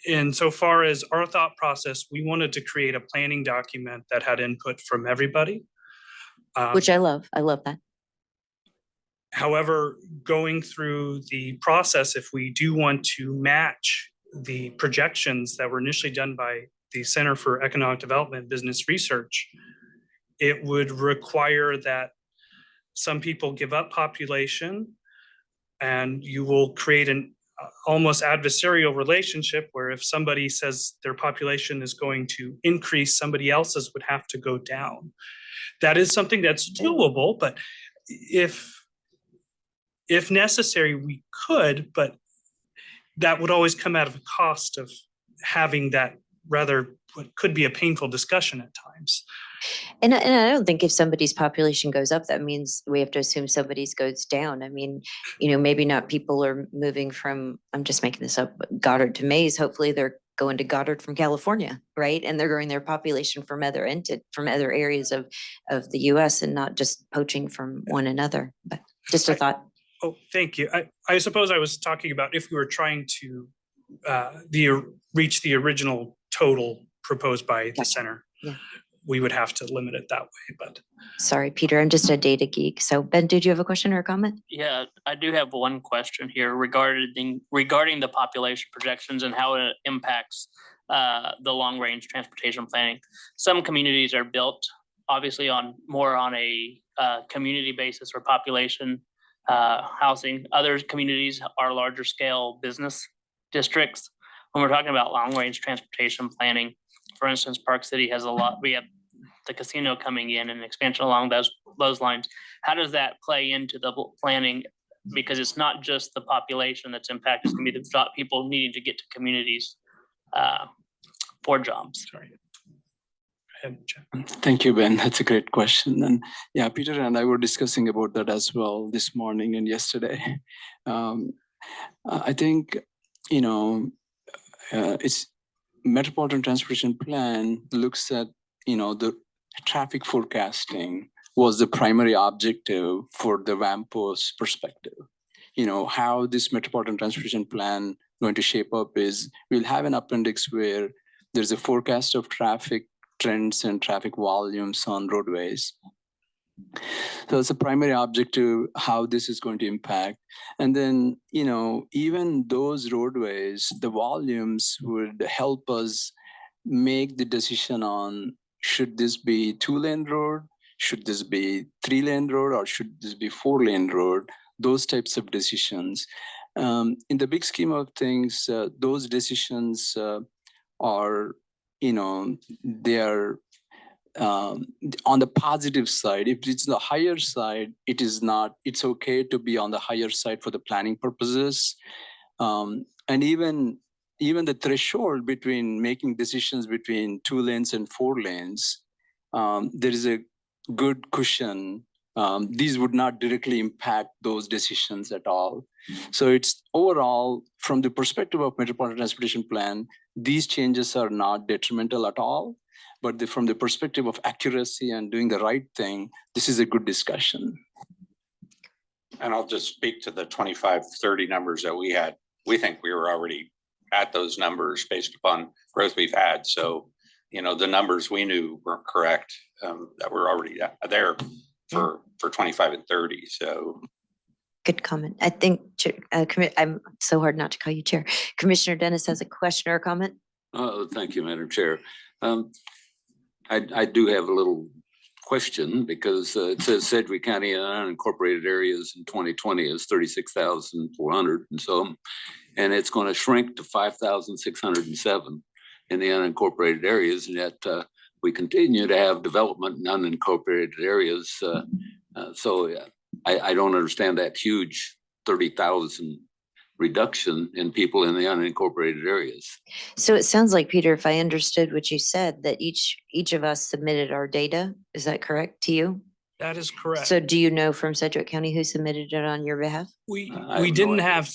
And so far as our thought process, we wanted to create a planning document that had input from everybody. Which I love. I love that. However, going through the process, if we do want to match the projections that were initially done by the Center for Economic Development and Business Research, it would require that some people give up population, and you will create an almost adversarial relationship where if somebody says their population is going to increase, somebody else's would have to go down. That is something that's doable, but if necessary, we could, but that would always come out of a cost of having that rather what could be a painful discussion at times. And I don't think if somebody's population goes up, that means we have to assume somebody's goes down. I mean, maybe not people are moving from, I'm just making this up, Goddard to Mays. Hopefully they're going to Goddard from California, right? And they're growing their population from other areas of the US and not just poaching from one another. But just a thought. Oh, thank you. I suppose I was talking about if we were trying to reach the original total proposed by the center. Yeah. We would have to limit it that way, but. Sorry, Peter, I'm just a data geek. So Ben, did you have a question or a comment? Yeah, I do have one question here regarding the population projections and how it impacts the long range transportation planning. Some communities are built obviously more on a community basis or population housing. Other communities are larger scale business districts. When we're talking about long range transportation planning, for instance, Park City has a lot. We have the casino coming in and expansion along those lines. How does that play into the planning? Because it's not just the population that's impacted. It's going to be the people needing to get to communities for jobs. Sorry. Thank you, Ben. That's a great question. And yeah, Peter and I were discussing about that as well this morning and yesterday. I think, it's Metropolitan Transportation Plan looks at, the traffic forecasting was the primary objective for the WAMPO's perspective. how this Metropolitan Transportation Plan going to shape up is we'll have an appendix where there's a forecast of traffic trends and traffic volumes on roadways. So it's a primary objective, how this is going to impact. And then, even those roadways, the volumes would help us make the decision on should this be 2-lane road, should this be 3-lane road, or should this be 4-lane road, those types of decisions. In the big scheme of things, those decisions are, they are on the positive side. If it's the higher side, it's okay to be on the higher side for the planning purposes. And even the threshold between making decisions between 2 lanes and 4 lanes, there is a good cushion. These would not directly impact those decisions at all. So it's overall, from the perspective of Metropolitan Transportation Plan, these changes are not detrimental at all. But from the perspective of accuracy and doing the right thing, this is a good discussion. And I'll just speak to the 25, 30 numbers that we had. We think we were already at those numbers based upon growth we've had. So, the numbers we knew were correct, that were already there for 25 and 30. So. Good comment. I think I'm so hard not to call you chair. Commissioner Dennis has a question or a comment. Thank you, Madam Chair. I do have a little question because it says Sedgwick County and unincorporated areas in 2020 is 36,400 and so, and it's going to shrink to 5,607 in the unincorporated areas, and yet we continue to have development in unincorporated areas. So I don't understand that huge 30,000 reduction in people in the unincorporated areas. So it sounds like, Peter, if I understood what you said, that each of us submitted our data. Is that correct to you? That is correct. So do you know from Sedgwick County who submitted it on your behalf? We have didn't no idea. have,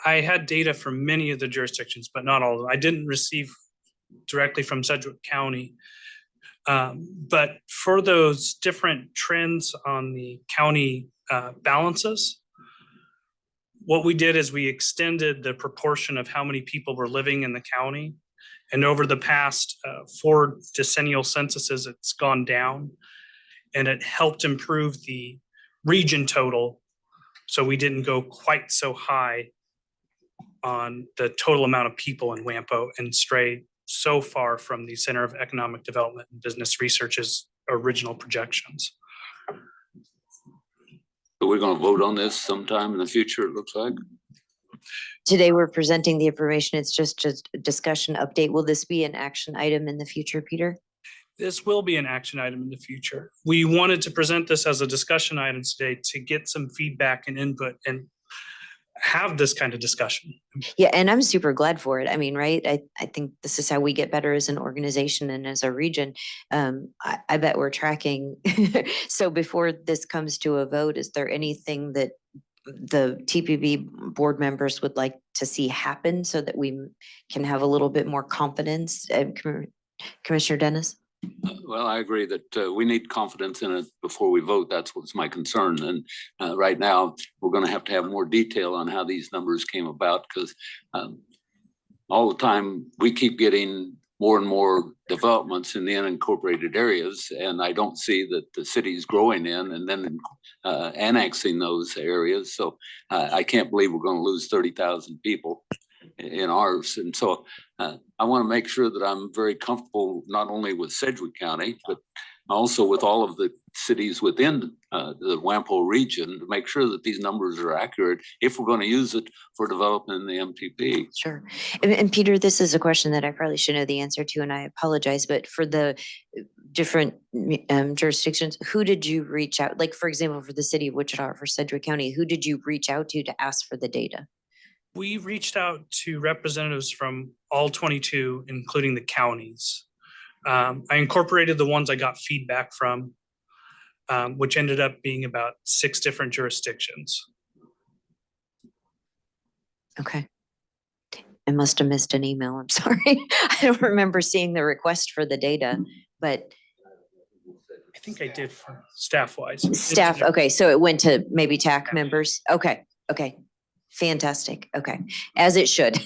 I had data from many of the jurisdictions, but not all of them. I didn't receive directly from Sedgwick County. But for those different trends on the county balances, what we did is we extended the proportion of how many people were living in the county. And over the past 4 decennial censuses, it's gone down. And it helped improve the region total. So we didn't go quite so high on the total amount of people in WAMPO and stray so far from the Center of Economic Development and Business Research's original projections. So we're going to vote on this sometime in the future, it looks like. Today, we're presenting the information. It's just a discussion update. Will this be an action item in the future, Peter? This will be an action item in the future. We wanted to present this as a discussion item today to get some feedback and input and have this kind of discussion. Yeah, and I'm super glad for it. I mean, right? I think this is how we get better as an organization and as a region. I bet we're tracking. So before this comes to a vote, is there anything that the TPB board members would like to see happen so that we can have a little bit more confidence? Commissioner Dennis? Well, I agree that we need confidence in it before we vote. That's what's my concern. And right now, we're going to have more detail on how these numbers came about, because all the time we keep getting more and more developments in the unincorporated areas, and I don't see that the city's growing in and then annexing those areas. So I can't believe we're going to lose 30,000 people in ours. And so I want to make sure that I'm very comfortable not only with Sedgwick County, but also with all of the cities within the WAMPO region to make sure that these numbers are accurate if we're going to use it for development in the MTP. Sure. And Peter, this is a question that I probably should know the answer to, and I apologize, but for the different jurisdictions, who did you reach out? Like, for example, for the city of Wichita, or for Sedgwick County, who did you reach out to ask for the data? We reached out to representatives from all 22, including the counties. I incorporated the ones I got feedback from, which ended up being about 6 different jurisdictions. Okay. I must have missed an email. I'm sorry. I don't remember seeing the request for the data, but I think I did for staff wise. staff. Okay. So it went to maybe TAC members. Okay. Okay. Fantastic. Okay. As it should.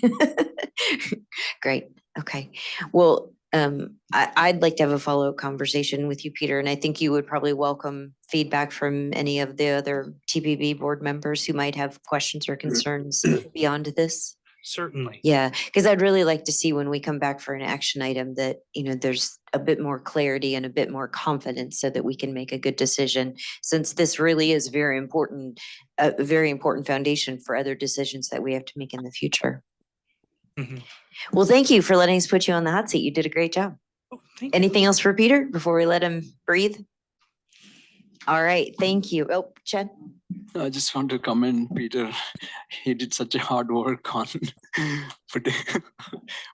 Great. Okay. Well, I'd like to have a follow-up conversation with you, Peter, and I think you would probably welcome feedback from any of the other TPB board members who might have questions or concerns beyond this. Certainly. Yeah, because I'd really like to see when we come back for an action item that, you know, there's a bit more clarity and a bit more confidence so that we can make a good decision, since this really is very important, a very important foundation for other decisions that we have to make in the future. Mhm. Well, thank you for letting us put you on the hot seat. You did a great job. Oh, thank you. Anything else for Peter before we let him breathe? All right, thank you. Oh, Chad? I just want to commend Peter. He did such a hard work on putting,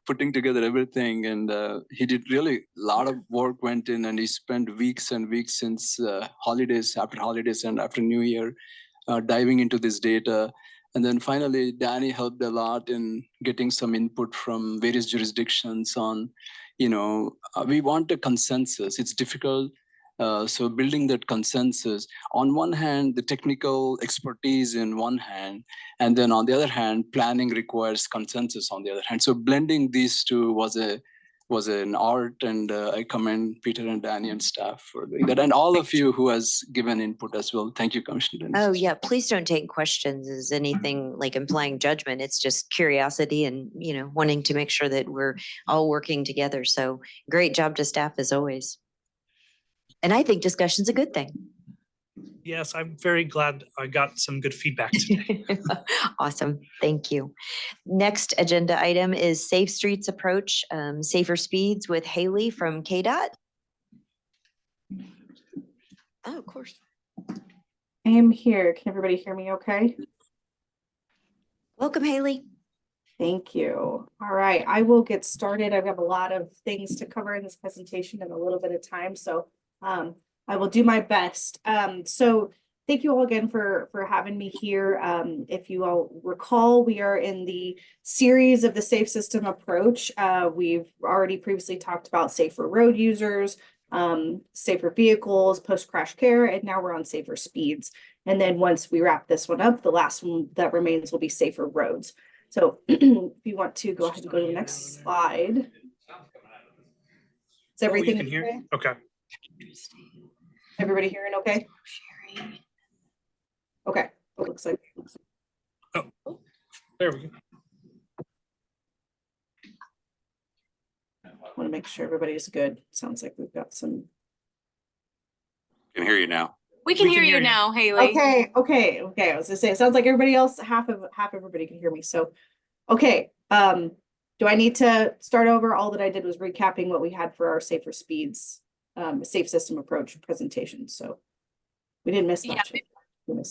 putting together everything, and he did really a lot of work went in, and he spent weeks and weeks since holidays, after holidays and after New Year, diving into this data. And then finally, Danny helped a lot in getting some input from various jurisdictions on, you know, we want a consensus. It's difficult. So building that consensus, on one hand, the technical expertise in one hand, and then on the other hand, planning requires consensus on the other hand. So blending these two was an art, and I commend Peter and Danny and staff for doing that, and all of you who has given input as well. Thank you, Commissioner. Oh, yeah, please don't take questions as anything like implying judgment. It's just curiosity and, you know, wanting to make sure that we're all working together. So great job to staff as always. And I think discussion's a good thing. Yes, I'm very glad I got some good feedback today. Awesome. Thank you. Next agenda item is Safe Streets Approach, Safer Speeds with Haley from KDOT. Oh, of course. I am here. Can everybody hear me okay? Welcome, Haley. Thank you. All right, I will get started. I've got a lot of things to cover in this presentation in a little bit of time, so I will do my best. So thank you all again for having me here. If you all recall, we are in the series of the Safe System Approach. We've already previously talked about safer road users, safer vehicles, post-crash care, and now we're on safer speeds. And then once we wrap this one up, the last one that remains will be safer roads. So if you want to go ahead and go to the next slide. Is everything can hear? okay? Okay. Everybody hearing okay? Okay, it looks like. Oh, there we go. I want to make sure everybody is good. Sounds like we've got some. Can hear you now. We can hear you now, Haley. Okay. I was gonna say, it sounds like everybody else, half everybody can hear me. So, okay. Do I need to start over? All that I did was recapping what we had for our safer speeds, safe system approach presentation. So we didn't miss much.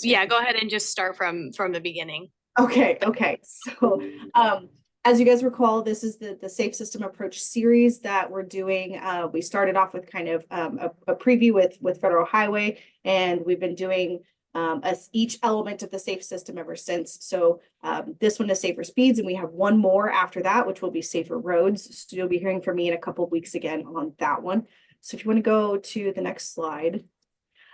Yeah, go ahead and just start from the beginning. Okay. So, as you guys recall, this is the Safe System Approach series that we're doing. We started off with kind of a preview with Federal Highway, and we've been doing each element of the safe system ever since. So this one is safer speeds, and we have one more after that, which will be safer roads. So you'll be hearing from me in a couple of weeks again on that one. So if you want to go to the next slide.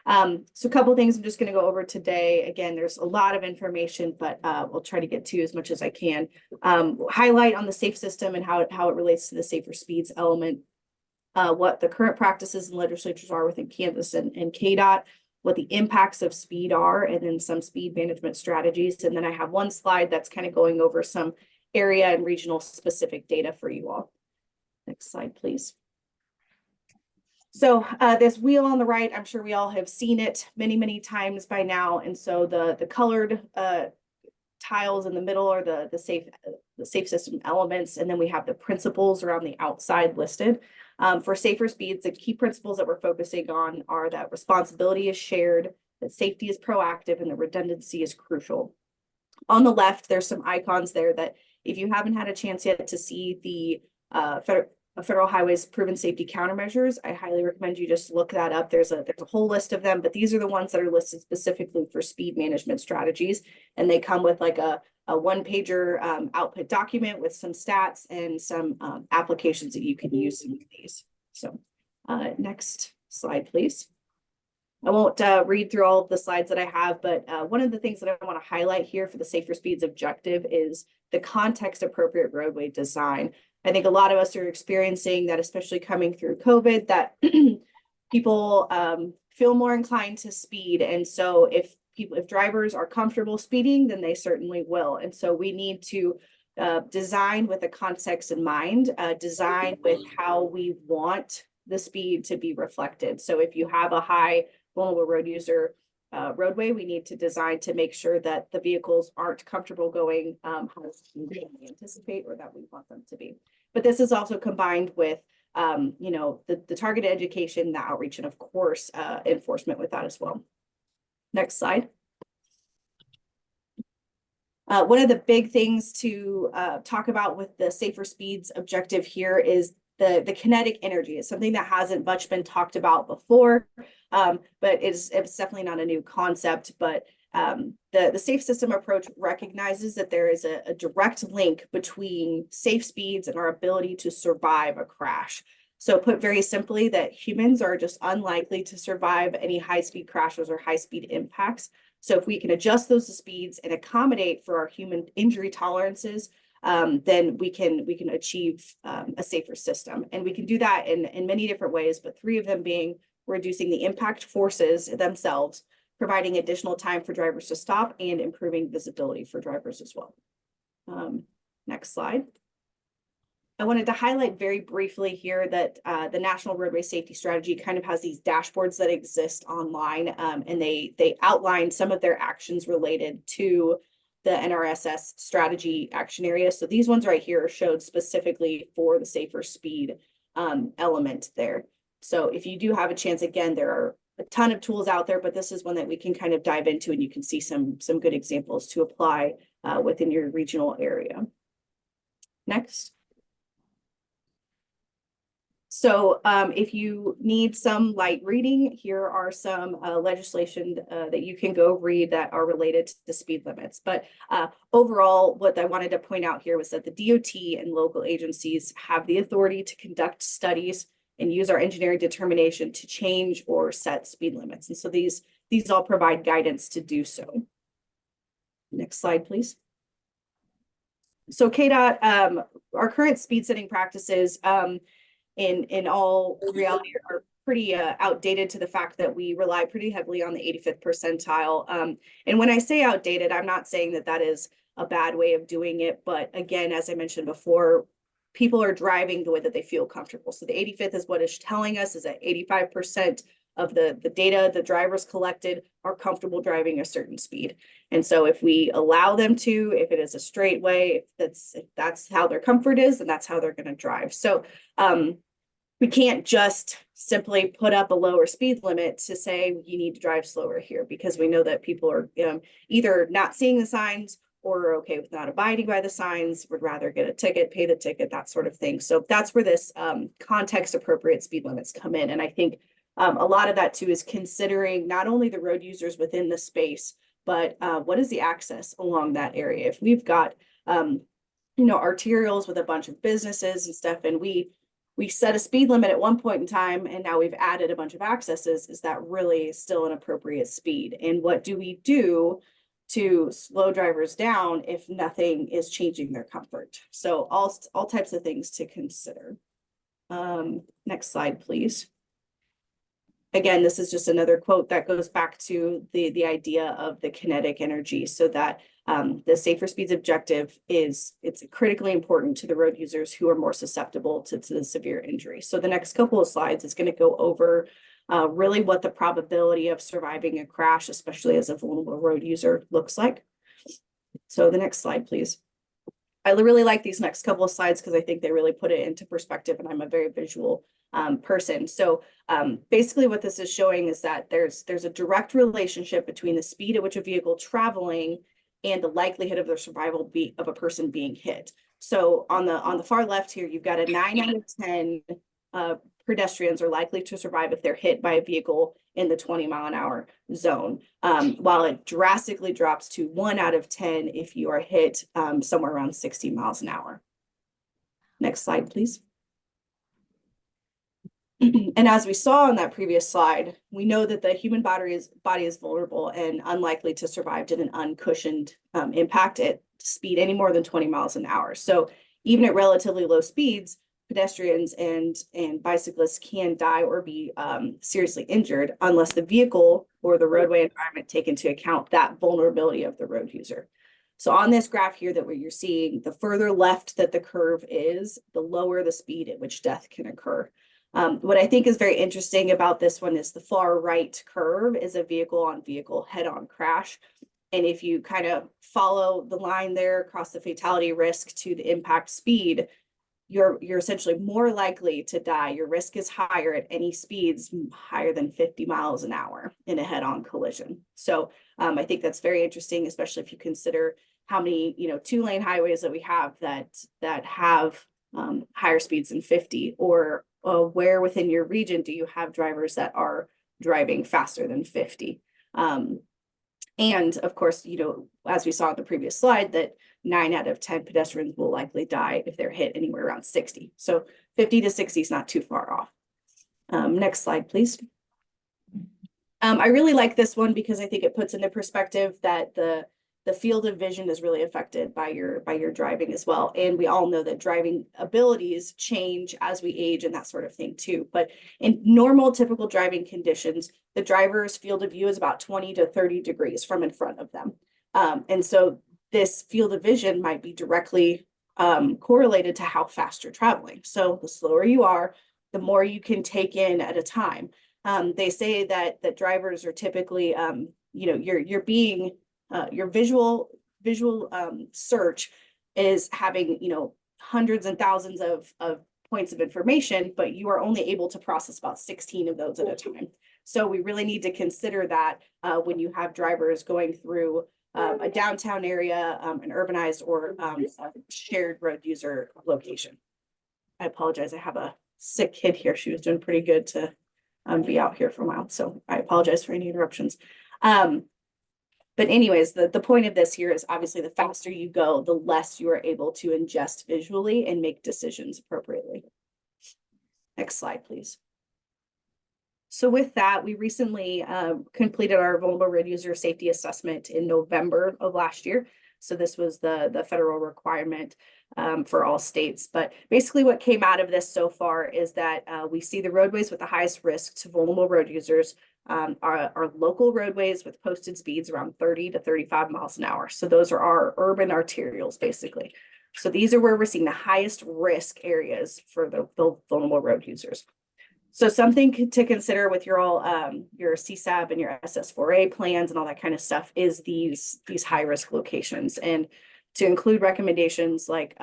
So a couple of things I'm just going to go over today. Again, there's a lot of information, but we'll try to get to as much as I can. Highlight on the safe system and how it relates to the safer speeds element, what the current practices and legislatures are within Kansas and KDOT, what the impacts of speed are, and then some speed management strategies. And then I have one slide that's kind of going over some area and regional specific data for you all. Next slide, please. So this wheel on the right, I'm sure we all have seen it many times by now. And so the colored tiles in the middle are the safe system elements. And then we have the principles around the outside listed. For safer speeds, the key principles that we're focusing on are that responsibility is shared, that safety is proactive, and the redundancy is crucial. On the left, there's some icons there that if you haven't had a chance yet to see the Federal Highway's proven safety countermeasures, I highly recommend you just look that up. There's a whole list of them, but these are the ones that are listed specifically for speed management strategies. And they come with like a one-pager output document with some stats and some applications that you can use in these. So next slide, please. I won't read through all of the slides that I have, but one of the things that I want to highlight here for the Safer Speeds objective is the context appropriate roadway design. I think a lot of us are experiencing that, especially coming through COVID, that people feel more inclined to speed. And so if drivers are comfortable speeding, then they certainly will. And so we need to design with the context in mind, design with how we want the speed to be reflected. So if you have a high vulnerable road user roadway, we need to design to make sure that the vehicles aren't comfortable going how we anticipate or that we want them to be. But this is also combined with you know, the targeted education, the outreach, and of course, enforcement with that as well. Next slide. One of the big things to talk about with the Safer Speeds objective here is the kinetic energy. It's something that hasn't much been talked about before, but it's definitely not a new concept. But the safe system approach recognizes that there is a direct link between safe speeds and our ability to survive a crash. So put very simply, that humans are just unlikely to survive any high-speed crashes or high-speed impacts. So if we can adjust those speeds and accommodate for our human injury tolerances, then we can achieve a safer system. And we can do that in many different ways, but three of them being reducing the impact forces themselves, providing additional time for drivers to stop, and improving visibility for drivers as well. Next slide. I wanted to highlight very briefly here that the National Roadway Safety Strategy kind of has these dashboards that exist online, and they outline some of their actions related to the NRSS strategy action area. So these ones right here are showed specifically for the safer speed element there. So if you do have a chance, again, there are a ton of tools out there, but this is one that we can kind of dive into, and you can see some good examples to apply within your regional area. Next. So if you need some light reading, here are some legislation that you can go read that are related to the speed limits. But overall, what I wanted to point out here was that the DOT and local agencies have the authority to conduct studies and use our engineering determination to change or set speed limits. And so these all provide guidance to do so. Next slide, please. So KDOT, our current speed setting practices in all reality are pretty outdated, to the fact that we rely pretty heavily on the 85th percentile. And when I say outdated, I'm not saying that that is a bad way of doing it. But again, as I mentioned before, people are driving the way that they feel comfortable. So the 85th is what it's telling us is that 85% of the data the drivers collected are comfortable driving a certain speed. And so if we allow them to, if it is a straight way, if that's how their comfort is, then that's how they're going to drive. So we can't just simply put up a lower speed limit to say you need to drive slower here, because we know that people are either not seeing the signs or are okay with not abiding by the signs, would rather get a ticket, pay the ticket, that sort of thing. So that's where this context appropriate speed limits come in. And I think a lot of that too is considering not only the road users within the space, but what is the access along that area? If we've got arterials with a bunch of businesses and stuff, and we set a speed limit at one point in time, and now we've added a bunch of accesses, is that really still an appropriate speed? And what do we do to slow drivers down if nothing is changing their comfort? So all types of things to consider. Next slide, please. Again, this is just another quote that goes back to the idea of the kinetic energy, so that the safer speeds objective it's critically important to the road users who are more susceptible to the severe injury. So the next couple of slides is going to go over really what the probability of surviving a crash, especially as a vulnerable road user, looks like. So the next slide, please. I really like these next couple of slides because I think they really put it into perspective, and I'm a very visual person. So basically what this is showing is that there's a direct relationship between the speed at which a vehicle traveling and the likelihood of the survival of a person being hit. So on the far left here, you've got a 9 out of 10 pedestrians are likely to survive if they're hit by a vehicle in the 20-mile-an-hour zone, while it drastically drops to 1 out of 10 if you are hit somewhere around 60 miles an hour. Next slide, please. And as we saw on that previous slide, we know that the human body is vulnerable and unlikely to survive in an uncushioned impact at speed any more than 20 miles an hour. So even at relatively low speeds, pedestrians and bicyclists can die or be seriously injured unless the vehicle or the roadway environment take into account that vulnerability of the road user. So on this graph here that you're seeing, the further left that the curve is, the lower the speed at which death can occur. What I think is very interesting about this one is the far right curve is a vehicle on vehicle head-on crash. And if you kind of follow the line there across the fatality risk to the impact speed, you're essentially more likely to die. Your risk is higher at any speeds higher than 50 miles an hour in a head-on collision. So I think that's very interesting, especially if you consider how many, 2-lane highways that we have that have higher speeds than 50, or where within your region do you have drivers that are driving faster than 50? And of course, as we saw in the previous slide, that 9 out of 10 pedestrians will likely die if they're hit anywhere around 60. So 50 to 60 is not too far off. Next slide, please. I really like this one because I think it puts into perspective that the field of vision is really affected by your driving as well. And we all know that driving abilities change as we age and that sort of thing too. But in normal, typical driving conditions, the driver's field of view is about 20 to 30 degrees from in front of them. And so this field of vision might be directly correlated to how fast you're traveling. So the slower you are, the more you can take in at a time. They say that drivers are typically, your visual search is having, hundreds and thousands of points of information, but you are only able to process about 16 of those at a time. So we really need to consider that when you have drivers going through a downtown area, an urbanized or a shared road user location. I apologize. I have a sick kid here. She was doing pretty good to be out here for a while. So I apologize for any interruptions. But anyways, the point of this here is obviously the faster you go, the less you are able to ingest visually and make decisions appropriately. Next slide, please. So with that, we recently completed our vulnerable road user safety assessment in November of last year. So this was the federal requirement for all states. But basically what came out of this so far is that we see the roadways with the highest risk to vulnerable road users are local roadways with posted speeds around 30 to 35 miles an hour. So those are our urban arterials, basically. So these are where we're seeing the highest risk areas for the vulnerable road users. So something to consider with your CSAB and your SS4A plans and all that kind of stuff is these high risk locations, and to include recommendations like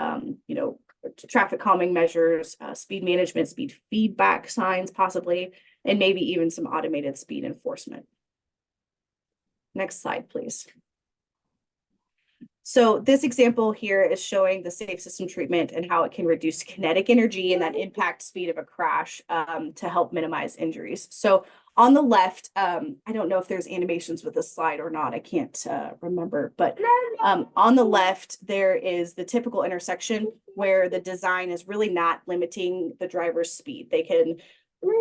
traffic calming measures, speed management, speed feedback signs possibly, and maybe even some automated speed enforcement. Next slide, please. So this example here is showing the safe system treatment and how it can reduce kinetic energy and that impact speed of a crash to help minimize injuries. So on the left, I don't know if there's animations with this slide or not. I can't remember, but on the left, there is the typical intersection where the design is really not limiting the driver's speed. They can,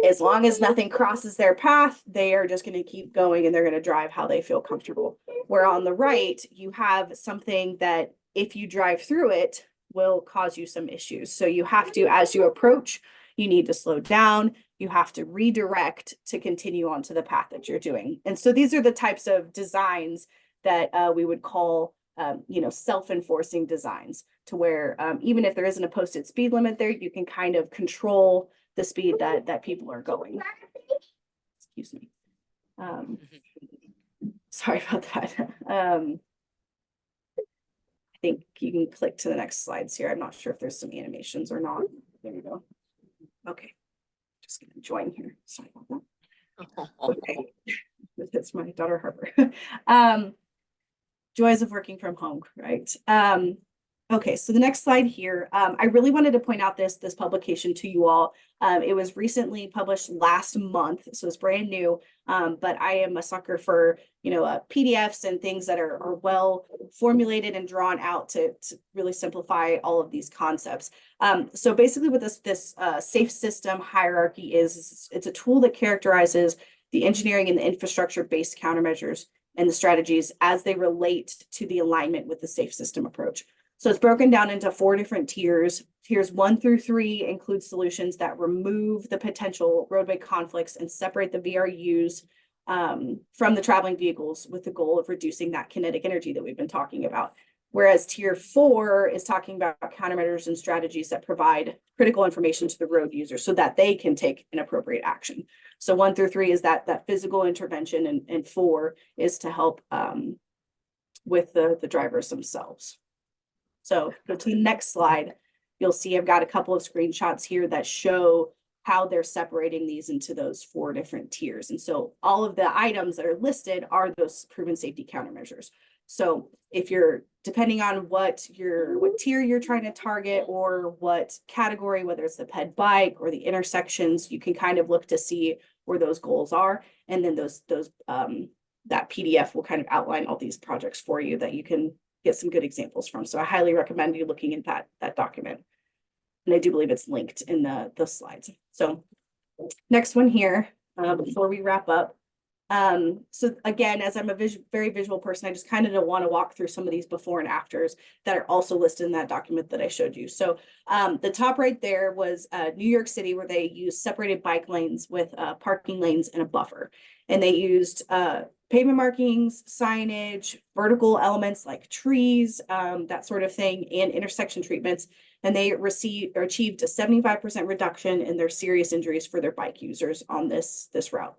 as long as nothing crosses their path, they are just going to keep going and they're going to drive how they feel comfortable. Where on the right, you have something that if you drive through it will cause you some issues. So you have to, as you approach, you need to slow down. You have to redirect to continue onto the path that you're doing. And so these are the types of designs that we would call, self-enforcing designs, to where even if there isn't a posted speed limit there, you can kind of control the speed that people are going. Excuse me. Sorry about that. I think you can click to the next slides here. I'm not sure if there's some animations or not. There you go. Okay. Just gonna join here. Sorry about that. Okay. That's my daughter Harper. Joys of working from home, right? Okay, so the next slide here, I really wanted to point out this publication to you all. It was recently published last month, so it's brand new. But I am a sucker for, PDFs and things that are well formulated and drawn out to really simplify all of these concepts. So basically what this safe system hierarchy is, it's a tool that characterizes the engineering and the infrastructure-based countermeasures and the strategies as they relate to the alignment with the safe system approach. So it's broken down into 4 different tiers. Tiers 1 through 3 include solutions that remove the potential roadway conflicts and separate the VRUs from the traveling vehicles with the goal of reducing that kinetic energy that we've been talking about. Whereas tier 4 is talking about countermeasures and strategies that provide critical information to the road user so that they can take an appropriate action. So 1 through 3 is that physical intervention, and 4 is to help with the drivers themselves. So go to the next slide. You'll see I've got a couple of screenshots here that show how they're separating these into those 4 different tiers. And so all of the items that are listed are those proven safety countermeasures. So if you're, depending on what tier you're trying to target or what category, whether it's the ped bike or the intersections, you can kind of look to see where those goals are. And then that PDF will kind of outline all these projects for you that you can get some good examples from. So I highly recommend you looking at that document. And I do believe it's linked in the slides. So next one here, before we wrap up. So again, as I'm a very visual person, I just kind of want to walk through some of these before and afters that are also listed in that document that I showed you. So the top right there was New York City, where they used separated bike lanes with parking lanes and a buffer. And they used pavement markings, signage, vertical elements like trees, that sort of thing, and intersection treatments. And they achieved a 75% reduction in their serious injuries for their bike users on this route.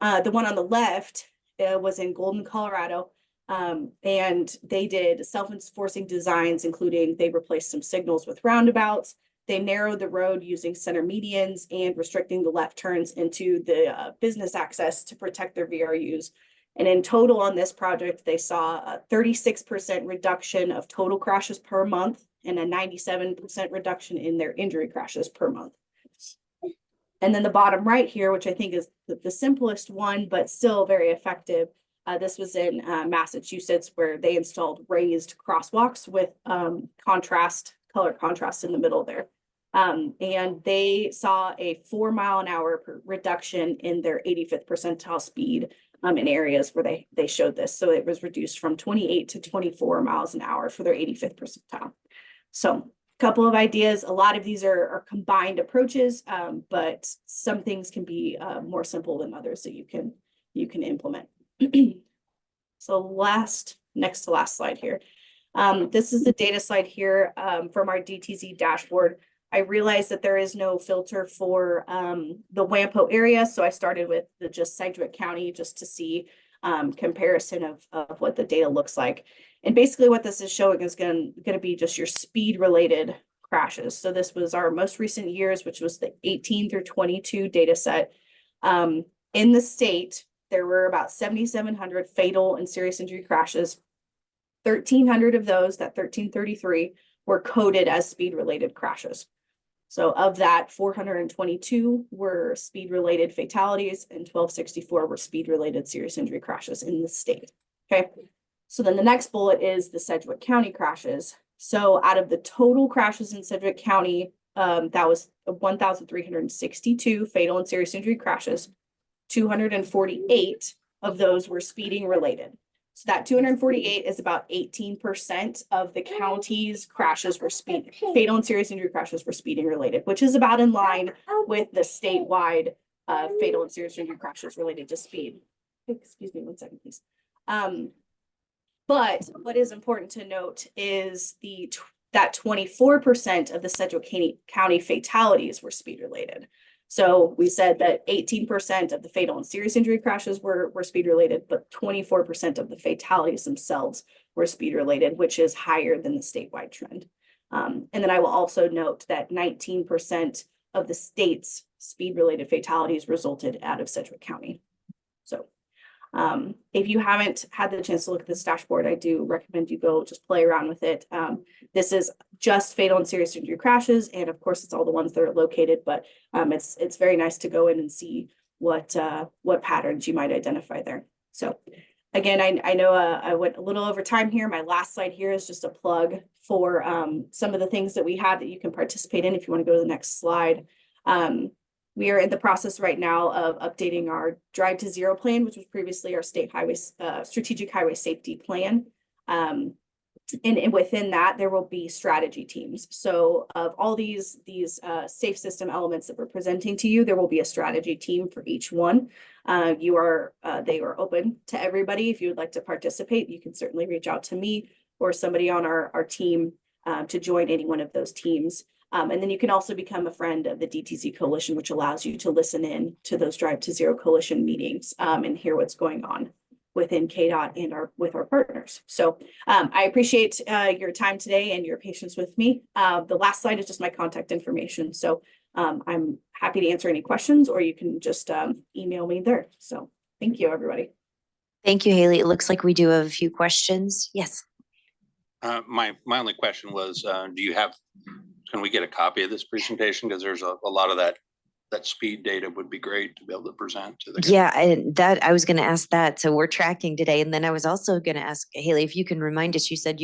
The one on the left was in Golden, Colorado, and they did self-enforcing designs, including they replaced some signals with roundabouts. They narrowed the road using center medians and restricting the left turns into the business access to protect their VRUs. And in total on this project, they saw a 36% reduction of total crashes per month and a 97% reduction in their injury crashes per month. And then the bottom right here, which I think is the simplest one, but still very effective. This was in Massachusetts, where they installed raised crosswalks with color contrast in the middle there. And they saw a 4 mile an hour reduction in their 85th percentile speed in areas where they showed this. So it was reduced from 28 to 24 miles an hour for their 85th percentile. So couple of ideas. A lot of these are combined approaches, but some things can be more simple than others that you can implement. So next to last slide here. This is the data slide here from our DTZ dashboard. I realized that there is no filter for the WAMPO area, so I started with just Sedgwick County just to see comparison of what the data looks like. And basically what this is showing is going to be just your speed related crashes. So this was our most recent years, which was the 18 through 22 data set. In the state, there were about 7,700 fatal and serious injury crashes. 1,300 of those, that 1,333, were coded as speed related crashes. So of that, 422 were speed related fatalities and 1,264 were speed related serious injury crashes in the state. Okay. So then the next bullet is the Sedgwick County crashes. So out of the total crashes in Sedgwick County, that was 1,362 fatal and serious injury crashes. 248 of those were speeding related. So that 248 is about 18% of the county's crashes were fatal and serious injury crashes were speeding related, which is about in line with the statewide fatal and serious injury crashes related to speed. Excuse me 1 second, please. But what is important to note is that 24% of the Sedgwick County fatalities were speed related. So we said that 18% of the fatal and serious injury crashes were speed related, but 24% of the fatalities themselves were speed related, which is higher than the statewide trend. And then I will also note that 19% of the state's speed related fatalities resulted out of Sedgwick County. So If you haven't had the chance to look at this dashboard, I do recommend you go just play around with it. This is just fatal and serious injury crashes, and of course, it's all the ones that are located. But it's very nice to go in and see what patterns you might identify there. So again, I know I went a little over time here. My last slide here is just a plug for some of the things that we have that you can participate in. If you want to go to the next slide. We are in the process right now of updating our Drive to Zero plan, which was previously our state highway strategic highway safety plan. And within that, there will be strategy teams. So of all these safe system elements that we're presenting to you, there will be a strategy team for each one. They are open to everybody. If you would like to participate, you can certainly reach out to me or somebody on our team to join any one of those teams. And then you can also become a friend of the DTZ Coalition, which allows you to listen in to those Drive to Zero Coalition meetings and hear what's going on within KDOT and with our partners. So I appreciate your time today and your patience with me. The last slide is just my contact information. So I'm happy to answer any questions, or you can just email me there. So thank you, everybody. Thank you, Haley. It looks like we do have a few questions. Yes. My only question was, can we get a copy of this presentation? Because there's a lot of that speed data would be great to be able to present to the. Yeah, I was going to ask that. So we're tracking today. And then I was also going to ask Haley, if you can remind us, you said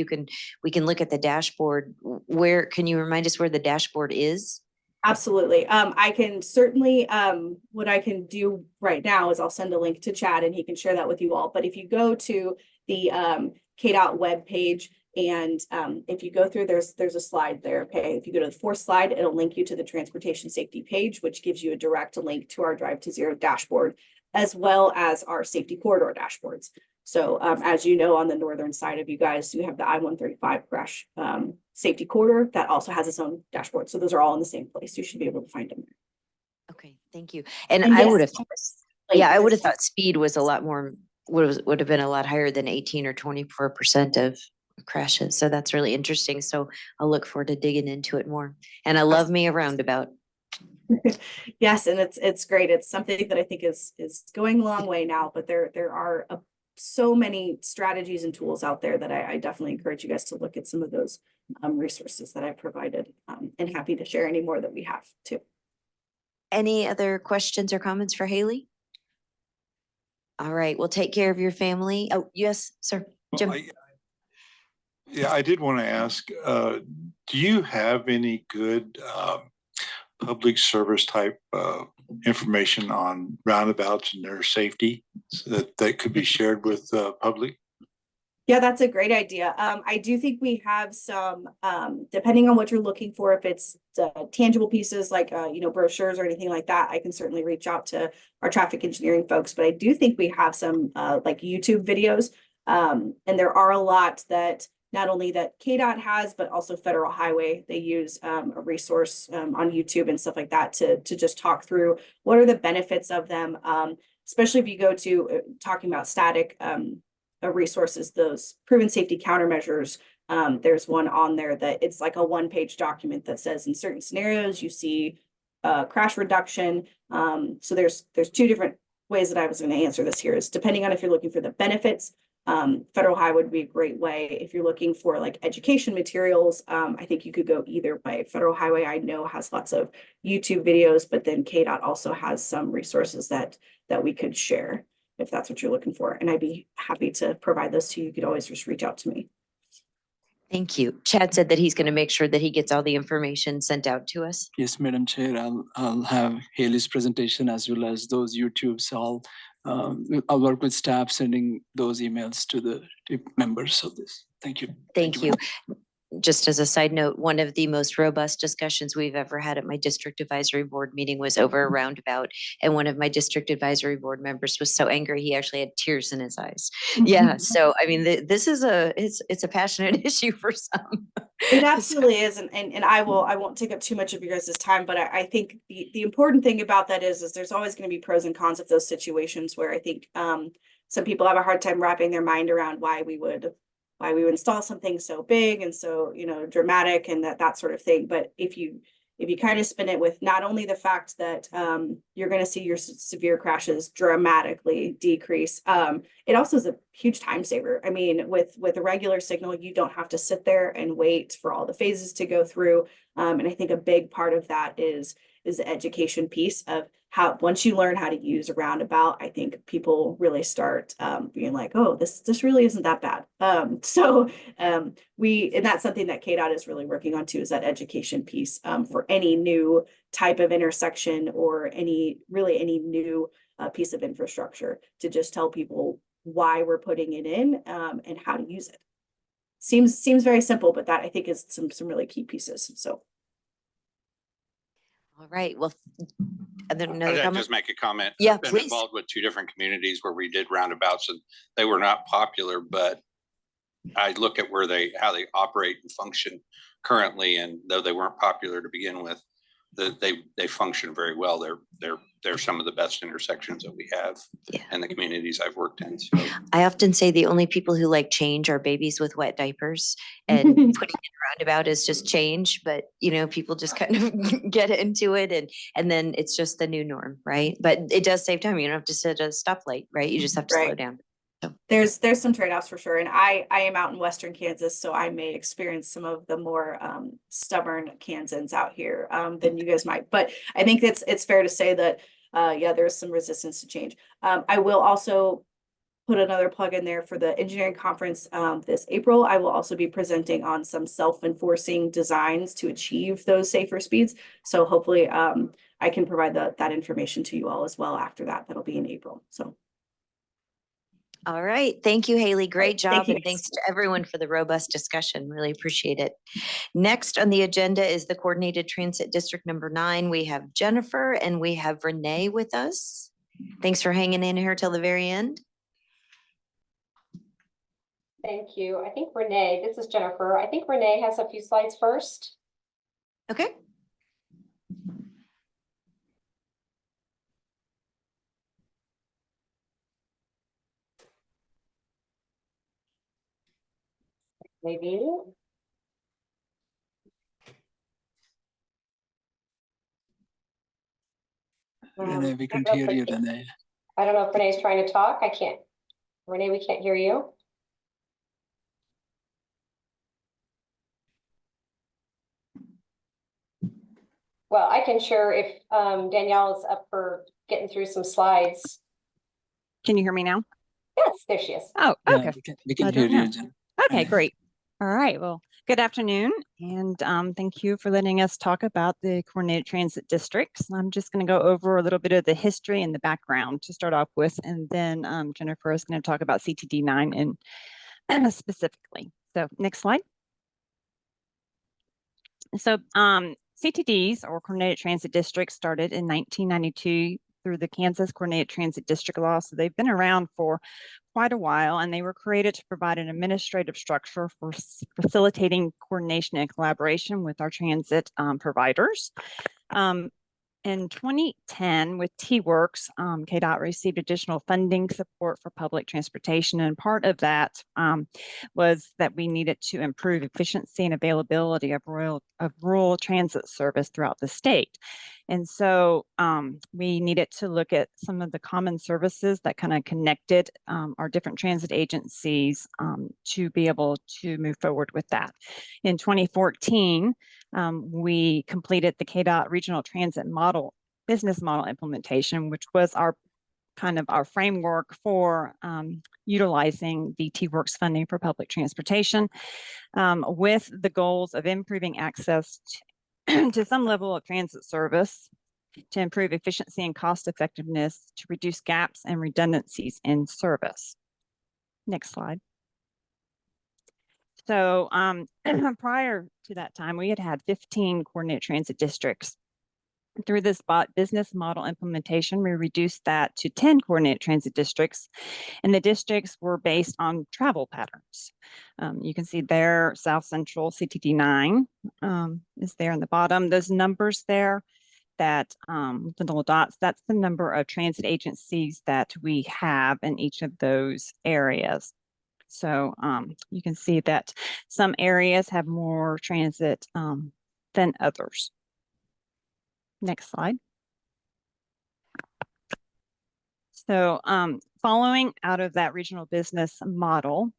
we can look at the dashboard. Where can you remind us where the dashboard is? Absolutely. I can certainly, what I can do right now is I'll send a link to Chad and he can share that with you all. But if you go to the KDOT web page, and if you go through, there's a slide there. Okay, if you go to the fourth slide, it'll link you to the transportation safety page, which gives you a direct link to our Drive to Zero dashboard, as well as our safety corridor dashboards. So as you know, on the northern side of you guys, you have the I-135 crash safety corridor that also has its own dashboard. So those are all in the same place. You should be able to find them. Okay, thank you. And yes, I would have thought speed was a lot more, would have been a lot higher than 18 or 24% of crashes. So that's really interesting. So I'll look forward to digging into it more. And I love me a roundabout. Yes, and it's great. It's something that I think is going a long way now, but there are so many strategies and tools out there that I definitely encourage you guys to look at some of those resources that I provided, and happy to share any more that we have too. Any other questions or comments for Haley? All right, well, take care of your family. Oh, yes, sir. Jim. Yeah, I did want to ask, do you have any good public service type information on roundabouts and their safety so that could be shared with the public? Yeah, that's a great idea. I do think we have some, depending on what you're looking for, if it's tangible pieces like, brochures or anything like that, I can certainly reach out to our traffic engineering folks. But I do think we have some like YouTube videos. And there are a lot that not only that KDOT has, but also Federal Highway. They use a resource on YouTube and stuff like that to just talk through what are the benefits of them, especially if you go to talking about static resources, those proven safety countermeasures. There's one on there that it's like a one-page document that says in certain scenarios you see crash reduction. So there's two different ways that I was going to answer this here is depending on if you're looking for the benefits. Federal Highway would be a great way. If you're looking for like education materials, I think you could go either way. Federal Highway, I know, has lots of YouTube videos, but then KDOT also has some resources that we could share if that's what you're looking for. And I'd be happy to provide those to you. You could always just reach out to me. Thank you. Chad said that he's going to make sure that he gets all the information sent out to us. Yes, Madam Chair, I'll have Haley's presentation as well as those YouTubes. I'll work with staff sending those emails to the members of this. Thank you. Thank you. Just as a side note, one of the most robust discussions we've ever had at my district advisory board meeting was over a roundabout. And one of my district advisory board members was so angry, he actually had tears in his eyes. Yeah. So, I mean, this is it's a passionate issue for some. It absolutely is. And I won't take up too much of your guys' time, but I think the important thing about that is there's always going to be pros and cons of those situations where I think some people have a hard time wrapping their mind around why we would install something so big and so, dramatic and that sort of thing. But if you if you kind of spin it with not only the fact that you're going to see your severe crashes dramatically decrease, it also is a huge time saver. I mean, with a regular signal, you don't have to sit there and wait for all the phases to go through. And I think a big part of that is the education piece of how, once you learn how to use a roundabout, I think people really start being like, oh, this really isn't that bad. And that's something that KDOT is really working on too, is that education piece for any new type of intersection or any new piece of infrastructure, to just tell people why we're putting it in and how to use it. Seems very simple, but that I think is some really key pieces. So. All right, well, and then another I'd comment? just make a comment. Yeah, I've been please. involved with 2 different communities where we did roundabouts, and they were not popular, but I look at how they operate and function currently, and though they weren't popular to begin with, they function very well. They're some of the best intersections that we have in the communities I've worked in. So I often say the only people who like change are babies with wet diapers, and putting it roundabout is just change, but people just kind of get into it, and then it's just the new norm, right? But it does save time. You don't have to sit at a stoplight, right? You just have to slow down. So. There's some trade-offs for sure. And I am out in Western Kansas, so I may experience some of the more stubborn Kansans out here than you guys might. But I think it's fair to say that, there's some resistance to change. I will also put another plug in there for the engineering conference this April. I will also be presenting on some self-enforcing designs to achieve those safer speeds. So hopefully I can provide that information to you all as well after that. That'll be in April. So. All right. Thank you, Haley. Great job. Thank you. And thanks to everyone for the robust discussion. Really appreciate it. Next on the agenda is the Coordinated Transit District number 9. We have Jennifer and we have Renee with us. Thanks for hanging in here till the very end. Thank you. I think Renee, this is Jennifer. I think Renee has a few slides first. Okay. Maybe. Renee, we can't hear you, Renee. I don't know if Renee's trying to talk. I can't. Renee, we can't hear you. Well, I can share if Danielle is up for getting through some slides. Can you hear me now? Yes, there she is. Oh, okay. Yeah, we can hear you, Jen. Okay, great. All right. Well, good afternoon, and thank you for letting us talk about the Coordinated Transit Districts. I'm just going to go over a little bit of the history and the background to start off with, and then Jennifer is going to talk about CTD 9 and specifically. So next slide. So CTDs, or Coordinated Transit Districts, started in 1992 through the Kansas Coordinated Transit District Law. So they've been around for quite a while, and they were created to provide an administrative structure for facilitating coordination and collaboration with our transit providers. In 2010, with T-Works, KDOT received additional funding support for public transportation, and part of that was that we needed to improve efficiency and availability of rural transit service throughout the state. And so we needed to look at some of the common services that kind of connected our different transit agencies to be able to move forward with that. In 2014, we completed the KDOT Regional Transit Business Model Implementation, which was our framework for utilizing the T-Works funding for public transportation, with the goals of improving access to some level of transit service, to improve efficiency and cost effectiveness, to reduce gaps and redundancies in service. Next slide. So prior to that time, we had 15 coordinated transit districts. Through this business model implementation, we reduced that to 10 coordinated transit districts, and the districts were based on travel patterns. You can see there, South Central CTD 9 is there in the bottom. Those numbers there, that the little dots, that's the number of transit agencies that we have in each of those areas. So you can see that some areas have more transit than others. Next slide. So following out of that regional business model,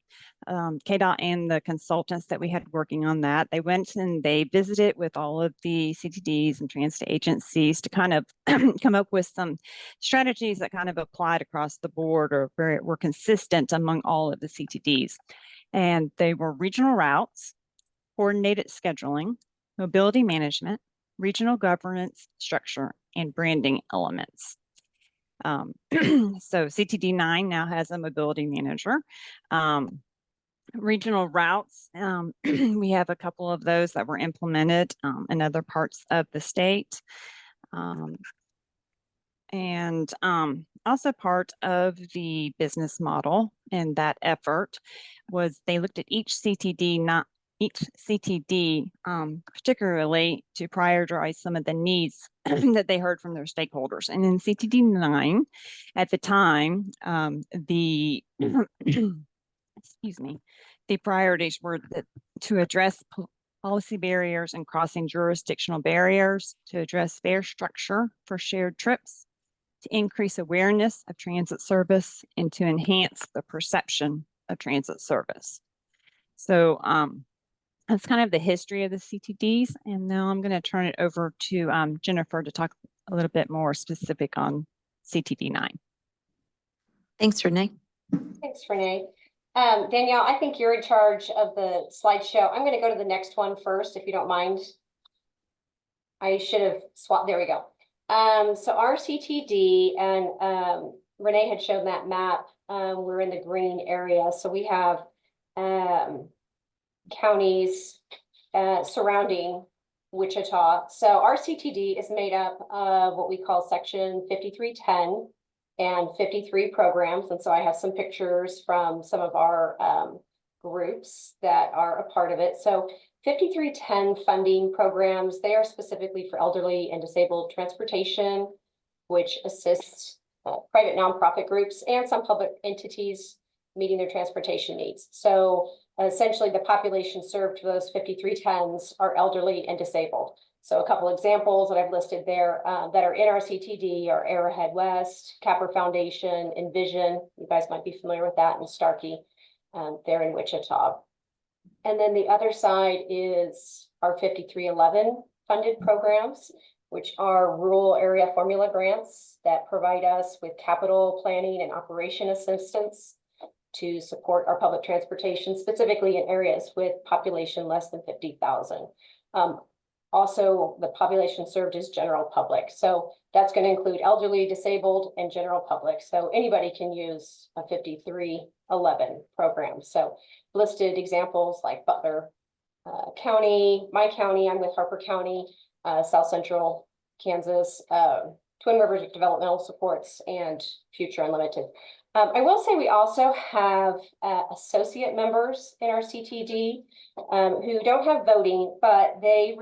KDOT and the consultants that we had working on that, they went and they visited with all of the CTDs and transit agencies to kind of come up with some strategies that kind of applied across the board or were consistent among all of the CTDs. And they were regional routes, coordinated scheduling, mobility management, regional governance structure, and branding elements. So CTD 9 now has a mobility manager. Regional routes, we have a couple of those that were implemented in other parts of the state. And also part of the business model in that effort was they looked at each CTD, particularly to prioritize some of the needs that they heard from their stakeholders. And in CTD 9, at the time, excuse me, the priorities were to address policy barriers and crossing jurisdictional barriers, to address fare structure for shared trips, to increase awareness of transit service, and to enhance the perception of transit service. So that's kind of the history of the CTDs. And now I'm going to turn it over to Jennifer to talk a little bit more specific on CTD 9. Thanks, Renee. Thanks, Renee. Danielle, I think you're in charge of the slideshow. I'm going to go to the next one first, if you don't mind. I should have swapped. There we go. So our CTD, and Renee had shown that map. We're in the green area. So we have counties surrounding Wichita. So our CTD is made up of what we call Section 5310 and 53 programs. And so I have some pictures from some of our groups that are a part of it. So 5310 funding programs, they are specifically for elderly and disabled transportation, which assists private nonprofit groups and some public entities meeting their transportation needs. So essentially the population served for those 5310s are elderly and disabled. So a couple examples that I've listed there that are in our CTD are Arrowhead West, Capper Foundation, Envision, you guys might be familiar with that, and Starkey, there in Wichita. And then the other side is our 5311 funded programs, which are rural area formula grants that provide us with capital planning and operation assistance to support our public transportation, specifically in areas with population less than 50,000. Also, the population served is general public. So that's going to include elderly, disabled, and general public. So anybody can use a 5311 program. So listed examples like Butler County, my county, I'm with Harper County, South Central Kansas, Twin Rivers Developmental Supports, and Future Unlimited. I will say we also have associate members in our CTD who don't have voting, but they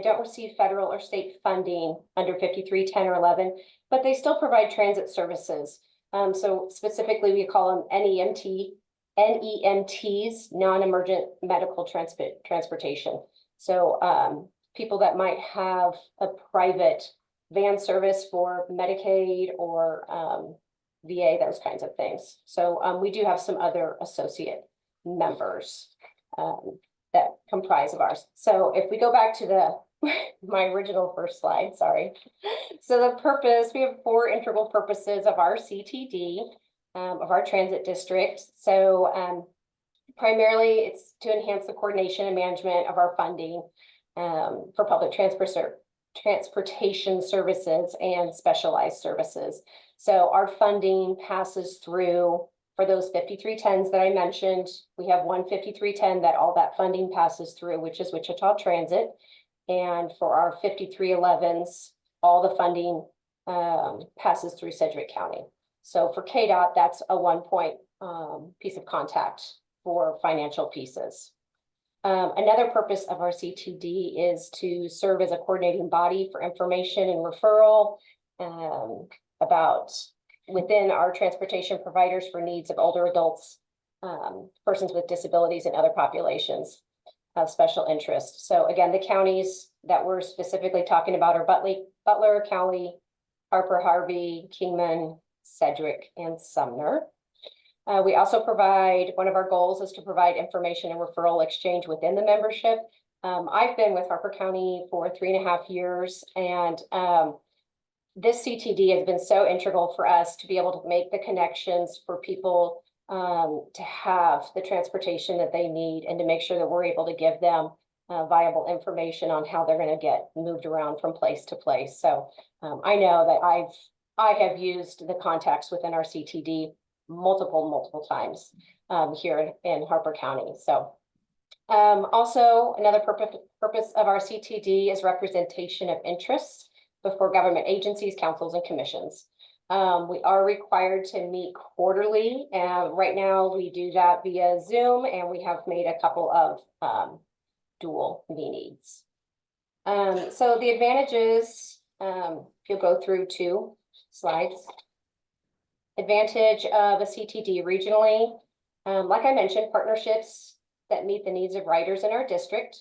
don't receive federal or state funding under 5310 or 11, but they still provide transit services. So specifically, we call them NEMTs, non-emergent medical transportation. So people that might have a private van service for Medicaid or VA, those kinds of things. So we do have some other associate members that comprise of ours. So if we go back to my original first slide, sorry. So the purpose, we have 4 integral purposes of our CTD, of our transit district. So primarily it's to enhance the coordination and management of our funding for public transportation services and specialized services. So our funding passes through, for those 5310s that I mentioned, we have one 5310 that all that funding passes through, which is Wichita Transit. And for our 5311s, all the funding passes through Sedgwick County. So for KDOT, that's a 1-point piece of contact for financial pieces. Another purpose of our CTD is to serve as a coordinating body for information and referral about within our transportation providers for needs of older adults, persons with disabilities, and other populations. of special interest. So again, the counties that we're specifically talking about are Butler, Cowley, Harper, Harvey, Kingman, Sedgwick, and Sumner. We also provide, one of our goals is to provide information and referral exchange within the membership. I've been with Harper County for 3.5 years, and this CTD has been so integral for us to be able to make the connections for people to have the transportation that they need and to make sure that we're able to give them viable information on how they're going to get moved around from place to place. So I know that I have used the contacts within our CTD multiple times here in Harper County. So also another purpose of our CTD is representation of interests before government agencies, councils, and commissions. We are required to meet quarterly, and right now we do that via Zoom, and we have made a couple of dual meetings. So the advantages, if you'll go through 2 slides. Advantage of a CTD regionally, like I mentioned, partnerships that meet the needs of riders in our district.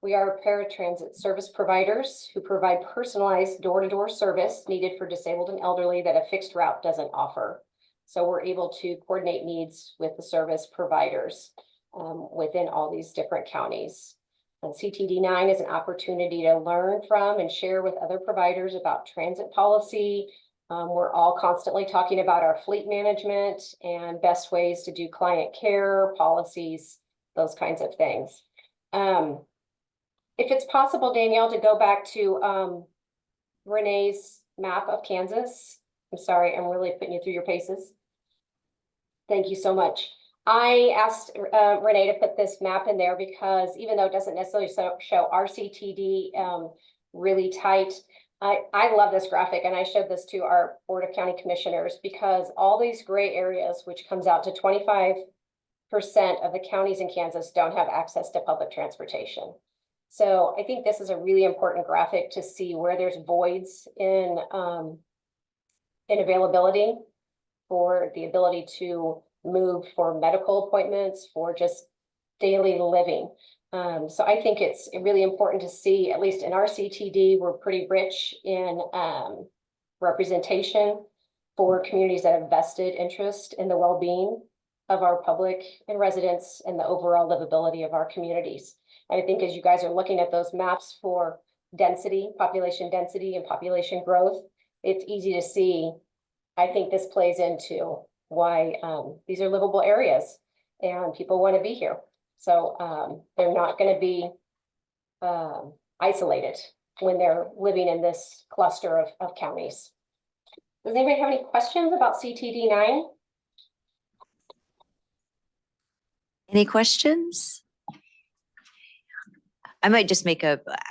We are paratransit service providers who provide personalized door-to-door service needed for disabled and elderly that a fixed route doesn't offer. So we're able to coordinate needs with the service providers within all these different counties. And CTD 9 is an opportunity to learn from and share with other providers about transit policy. We're all constantly talking about our fleet management and best ways to do client care, policies, those kinds of things. If it's possible, Danielle, to go back to Renee's map of Kansas. I'm sorry, I'm really putting you through your paces. Thank you so much. I asked Renee to put this map in there because even though it doesn't necessarily show our CTD really tight, I love this graphic, and I showed this to our Board of County Commissioners because all these gray areas, which comes out to 25% of the counties in Kansas, don't have access to public transportation. So I think this is a really important graphic to see where there's voids in availability for the ability to move for medical appointments, for just daily living. So I think it's really important to see, at least in our CTD, we're pretty rich in representation for communities that have vested interest in the well-being of our public and residents and the overall livability of our communities. And I think as you guys are looking at those maps for density, population density and population growth, it's easy to see, I think this plays into why these are livable areas and people want to be here. So they're not going to be isolated when they're living in this cluster of counties. Does anybody have any questions about CTD 9? Any questions? I might just make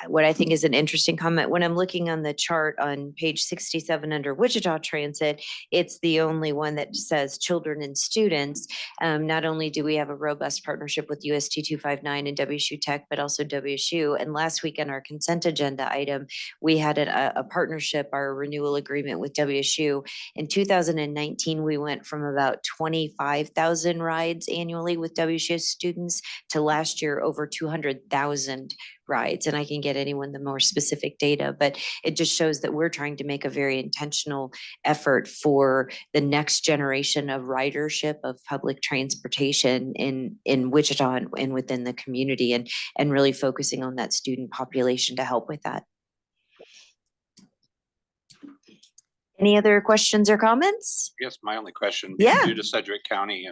what I think is an interesting comment. When I'm looking on the chart on page 67 under Wichita Transit, it's the only one that says children and students. Not only do we have a robust partnership with UST 259 and WSU Tech, but also WSU. And last week on our consent agenda item, we had a partnership, our renewal agreement with WSU. In 2019, we went from about 25,000 rides annually with WSU students to last year over 200,000 rides. And I can get anyone the more specific data, but it just shows that we're trying to make a very intentional effort for the next generation of ridership of public transportation in Wichita and within the community, and really focusing on that student population to help with that. Any other questions or comments? I guess my only question, Yeah. due to Sedgwick County,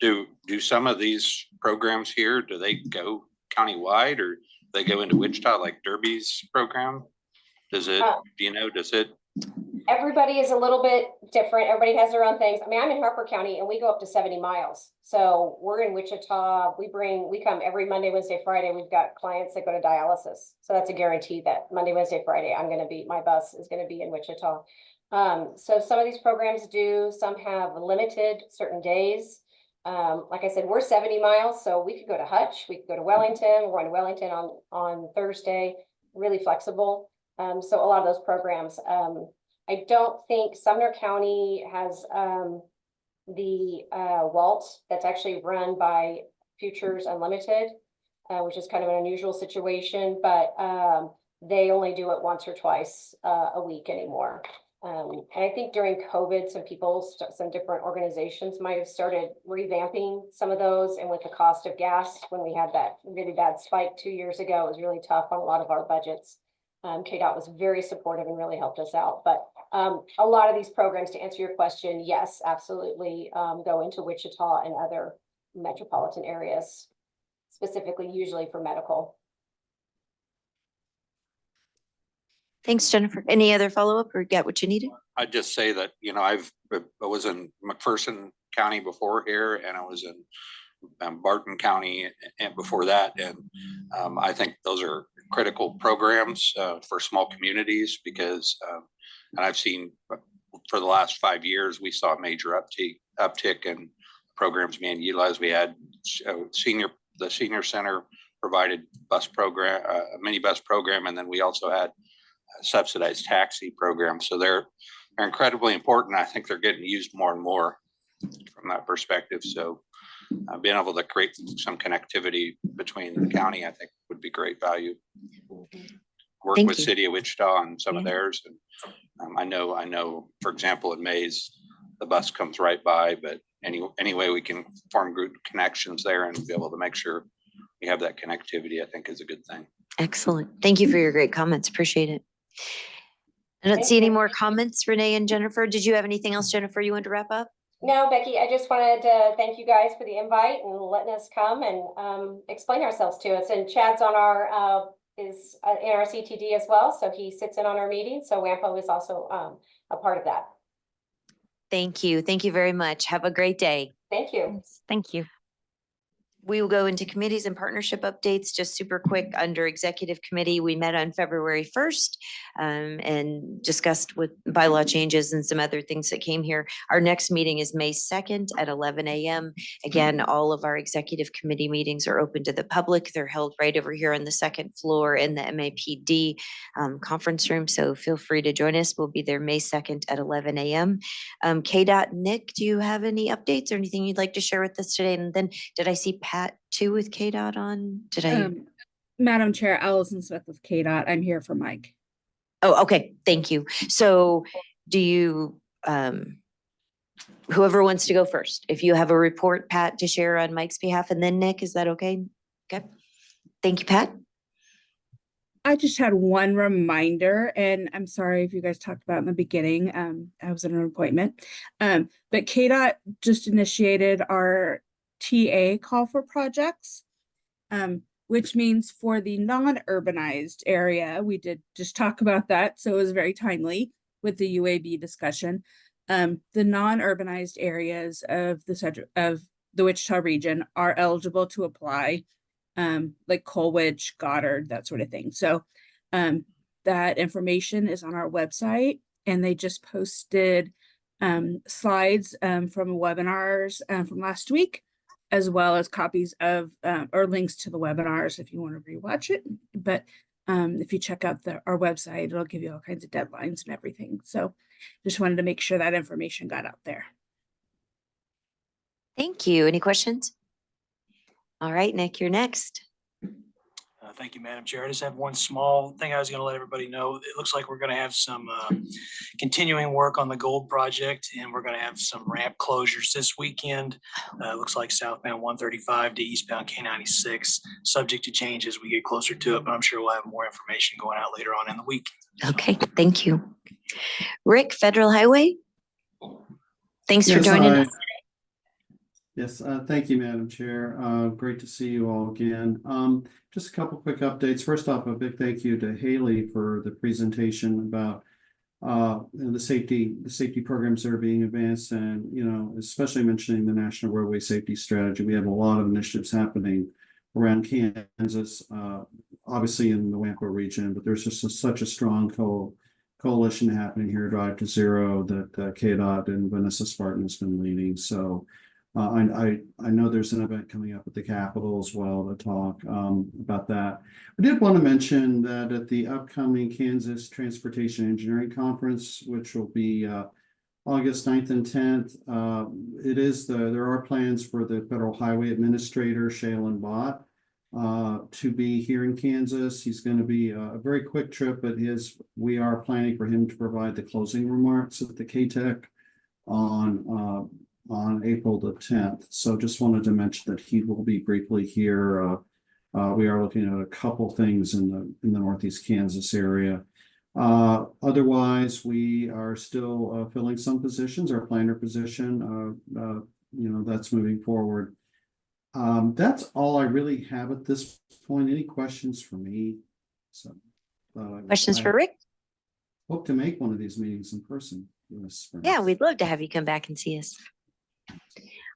do some of these programs here, do they go countywide or they go into Wichita like Derby's program? Does it, do you know, does it? Everybody is a little bit different. Everybody has their own things. I mean, I'm in Harper County and we go up to 70 miles. So we're in Wichita. We come every Monday, Wednesday, Friday. We've got clients that go to dialysis. So that's a guarantee that Monday, Wednesday, Friday, my bus is going to be in Wichita. So some of these programs do, some have limited certain days. Like I said, we're 70 miles, so we could go to Hutch, we could go to Wellington. We're going to Wellington on Thursday, really flexible. So a lot of those programs, I don't think Sumner County has the WALT that's actually run by Futures Unlimited. which is kind of an unusual situation, but they only do it once or twice a week anymore. And I think during COVID, some different organizations might have started revamping some of those. And with the cost of gas, when we had that really bad spike 2 years ago, it was really tough on a lot of our budgets. KDOT was very supportive and really helped us out. But a lot of these programs, to answer your question, yes, absolutely go into Wichita and other metropolitan areas, specifically usually for medical. Thanks, Jennifer. Any other follow-up or get what you needed? I'd just say that, you know, I was in McPherson County before here, and I was in Barton County and before that. And I think those are critical programs for small communities because, and I've seen for the last 5 years, we saw a major uptick in programs being utilized. We had the senior center provided bus program, a mini bus program, and then we also had subsidized taxi programs. So they're incredibly important. I think they're getting used more and more from that perspective. So being able to create some connectivity between the county, I think would be great value. Work with City of Wichita on some of theirs. And I know, for example, in Mays, the bus comes right by, but any way we can form good connections there and be able to make sure we have that connectivity, I think is a good thing. Excellent. Thank you for your great comments. Appreciate it. I don't see any more comments, Renee and Jennifer. Did you have anything else, Jennifer, you wanted to wrap up? No, Becky, I just wanted to thank you guys for the invite and letting us come and explain ourselves to us. And Chad's on our is in our CTD as well, so he sits in on our meeting. So WAMPO is also a part of that. Thank you. Thank you very much. Have a great day. Thank you. Thank you. We will go into committees and partnership updates, just super quick. Under executive committee, we met on February 1st and discussed with bylaw changes and some other things that came here. Our next meeting is May 2nd at 11 a.m. Again, all of our executive committee meetings are open to the public. They're held right over here on the second floor in the MAPD conference room. So feel free to join us. We'll be there May 2nd at 11 a.m. KDOT, Nick, do you have any updates or anything you'd like to share with us today? And then did I see Pat too with KDOT on? Did I? Madam Chair, Allison Smith with KDOT. I'm here for Mike. Oh, okay. Thank you. So do you, whoever wants to go first, if you have a report, Pat, to share on Mike's behalf, and then Nick, is that okay? Okay. Thank you, Pat. I just had one reminder, and I'm sorry if you guys talked about it in the beginning. I was in an appointment, but KDOT just initiated our TA call for projects, which means for the non-urbanized area, we did just talk about that, so it was very timely with the UAB discussion. The non-urbanized areas of the Wichita region are eligible to apply, like Colwich, Goddard, that sort of thing. So that information is on our website, and they just posted slides from webinars from last week, as well as copies of or links to the webinars if you want to rewatch it. But if you check out our website, it'll give you all kinds of deadlines and everything. So just wanted to make sure that information got out there. Thank you. Any questions? All right, Nick, you're next. Thank you, Madam Chair. I just have one small thing I was going to let everybody know. It looks like we're going to have some continuing work on the Gold project, and we're going to have some ramp closures this weekend. Looks like southbound 135 to eastbound K96, subject to change as we get closer to it, but I'm sure we'll have more information going out later on in the week. Okay, thank you. Rick, Federal Highway. Thanks for joining us. Yes, thank you, Madam Chair. Great to see you all again. Just a couple quick updates. First off, a big thank you to Haley for the presentation about the safety programs that are being advanced, and especially mentioning the National Roadway Safety Strategy. We have a lot of initiatives happening around Kansas, obviously in the WAMPO region, but there's just such a strong coalition happening here, Drive to Zero, that KDOT and Vanessa Spartan has been leading. So I know there's an event coming up at the Capitol as well to talk about that. I did want to mention that at the upcoming Kansas Transportation Engineering Conference, which will be August 9th and 10th, there are plans for the Federal Highway Administrator, Shaylin Bott, to be here in Kansas. He's going to be a very quick trip, but we are planning for him to provide the closing remarks at the KTEC on April the 10th. So just wanted to mention that he will be briefly here. We are looking at a couple things in the Northeast Kansas area. Otherwise, we are still filling some positions. Our planner position, that's moving forward. That's all I really have at this point. Any questions for me? So, Questions for Rick? Hope to make one of these meetings in person. Yeah, we'd love to have you come back and see us.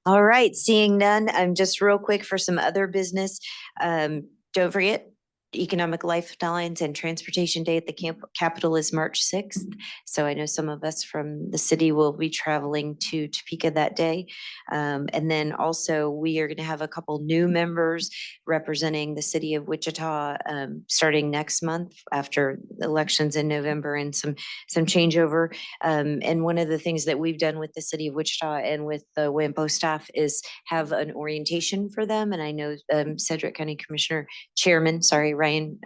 All right, seeing none, just real quick for some other business. Don't forget, Economic Lifelines and Transportation Day at the Capitol is March 6th. So I know some of us from the city will be traveling to Topeka that day. And then also we are going to have a couple new members representing the city of Wichita starting next month after elections in November and some changeover. And one of the things that we've done with the city of Wichita and with the WAMPO staff is have an orientation for them. And I know Sedgwick County Commissioner Chairman, Ryan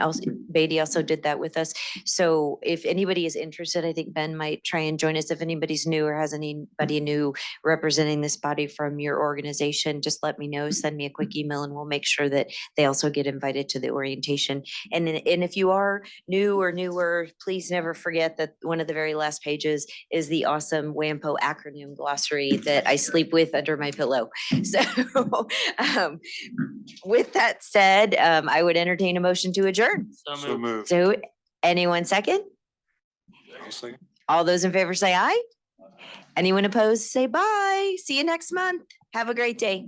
Beatty also did that with us. So if anybody is interested, I think Ben might try and join us. If anybody's new or has anybody new representing this body from your organization, just let me know, send me a quick email and we'll make sure that they also get invited to the orientation. And if you are new or newer, please never forget that one of the very last pages is the awesome WAMPO acronym glossary that I sleep with under my pillow. So with that said, I would entertain a motion to adjourn. So moved. So anyone second? All those in favor say aye. Anyone opposed, say bye. See you next month. Have a great day.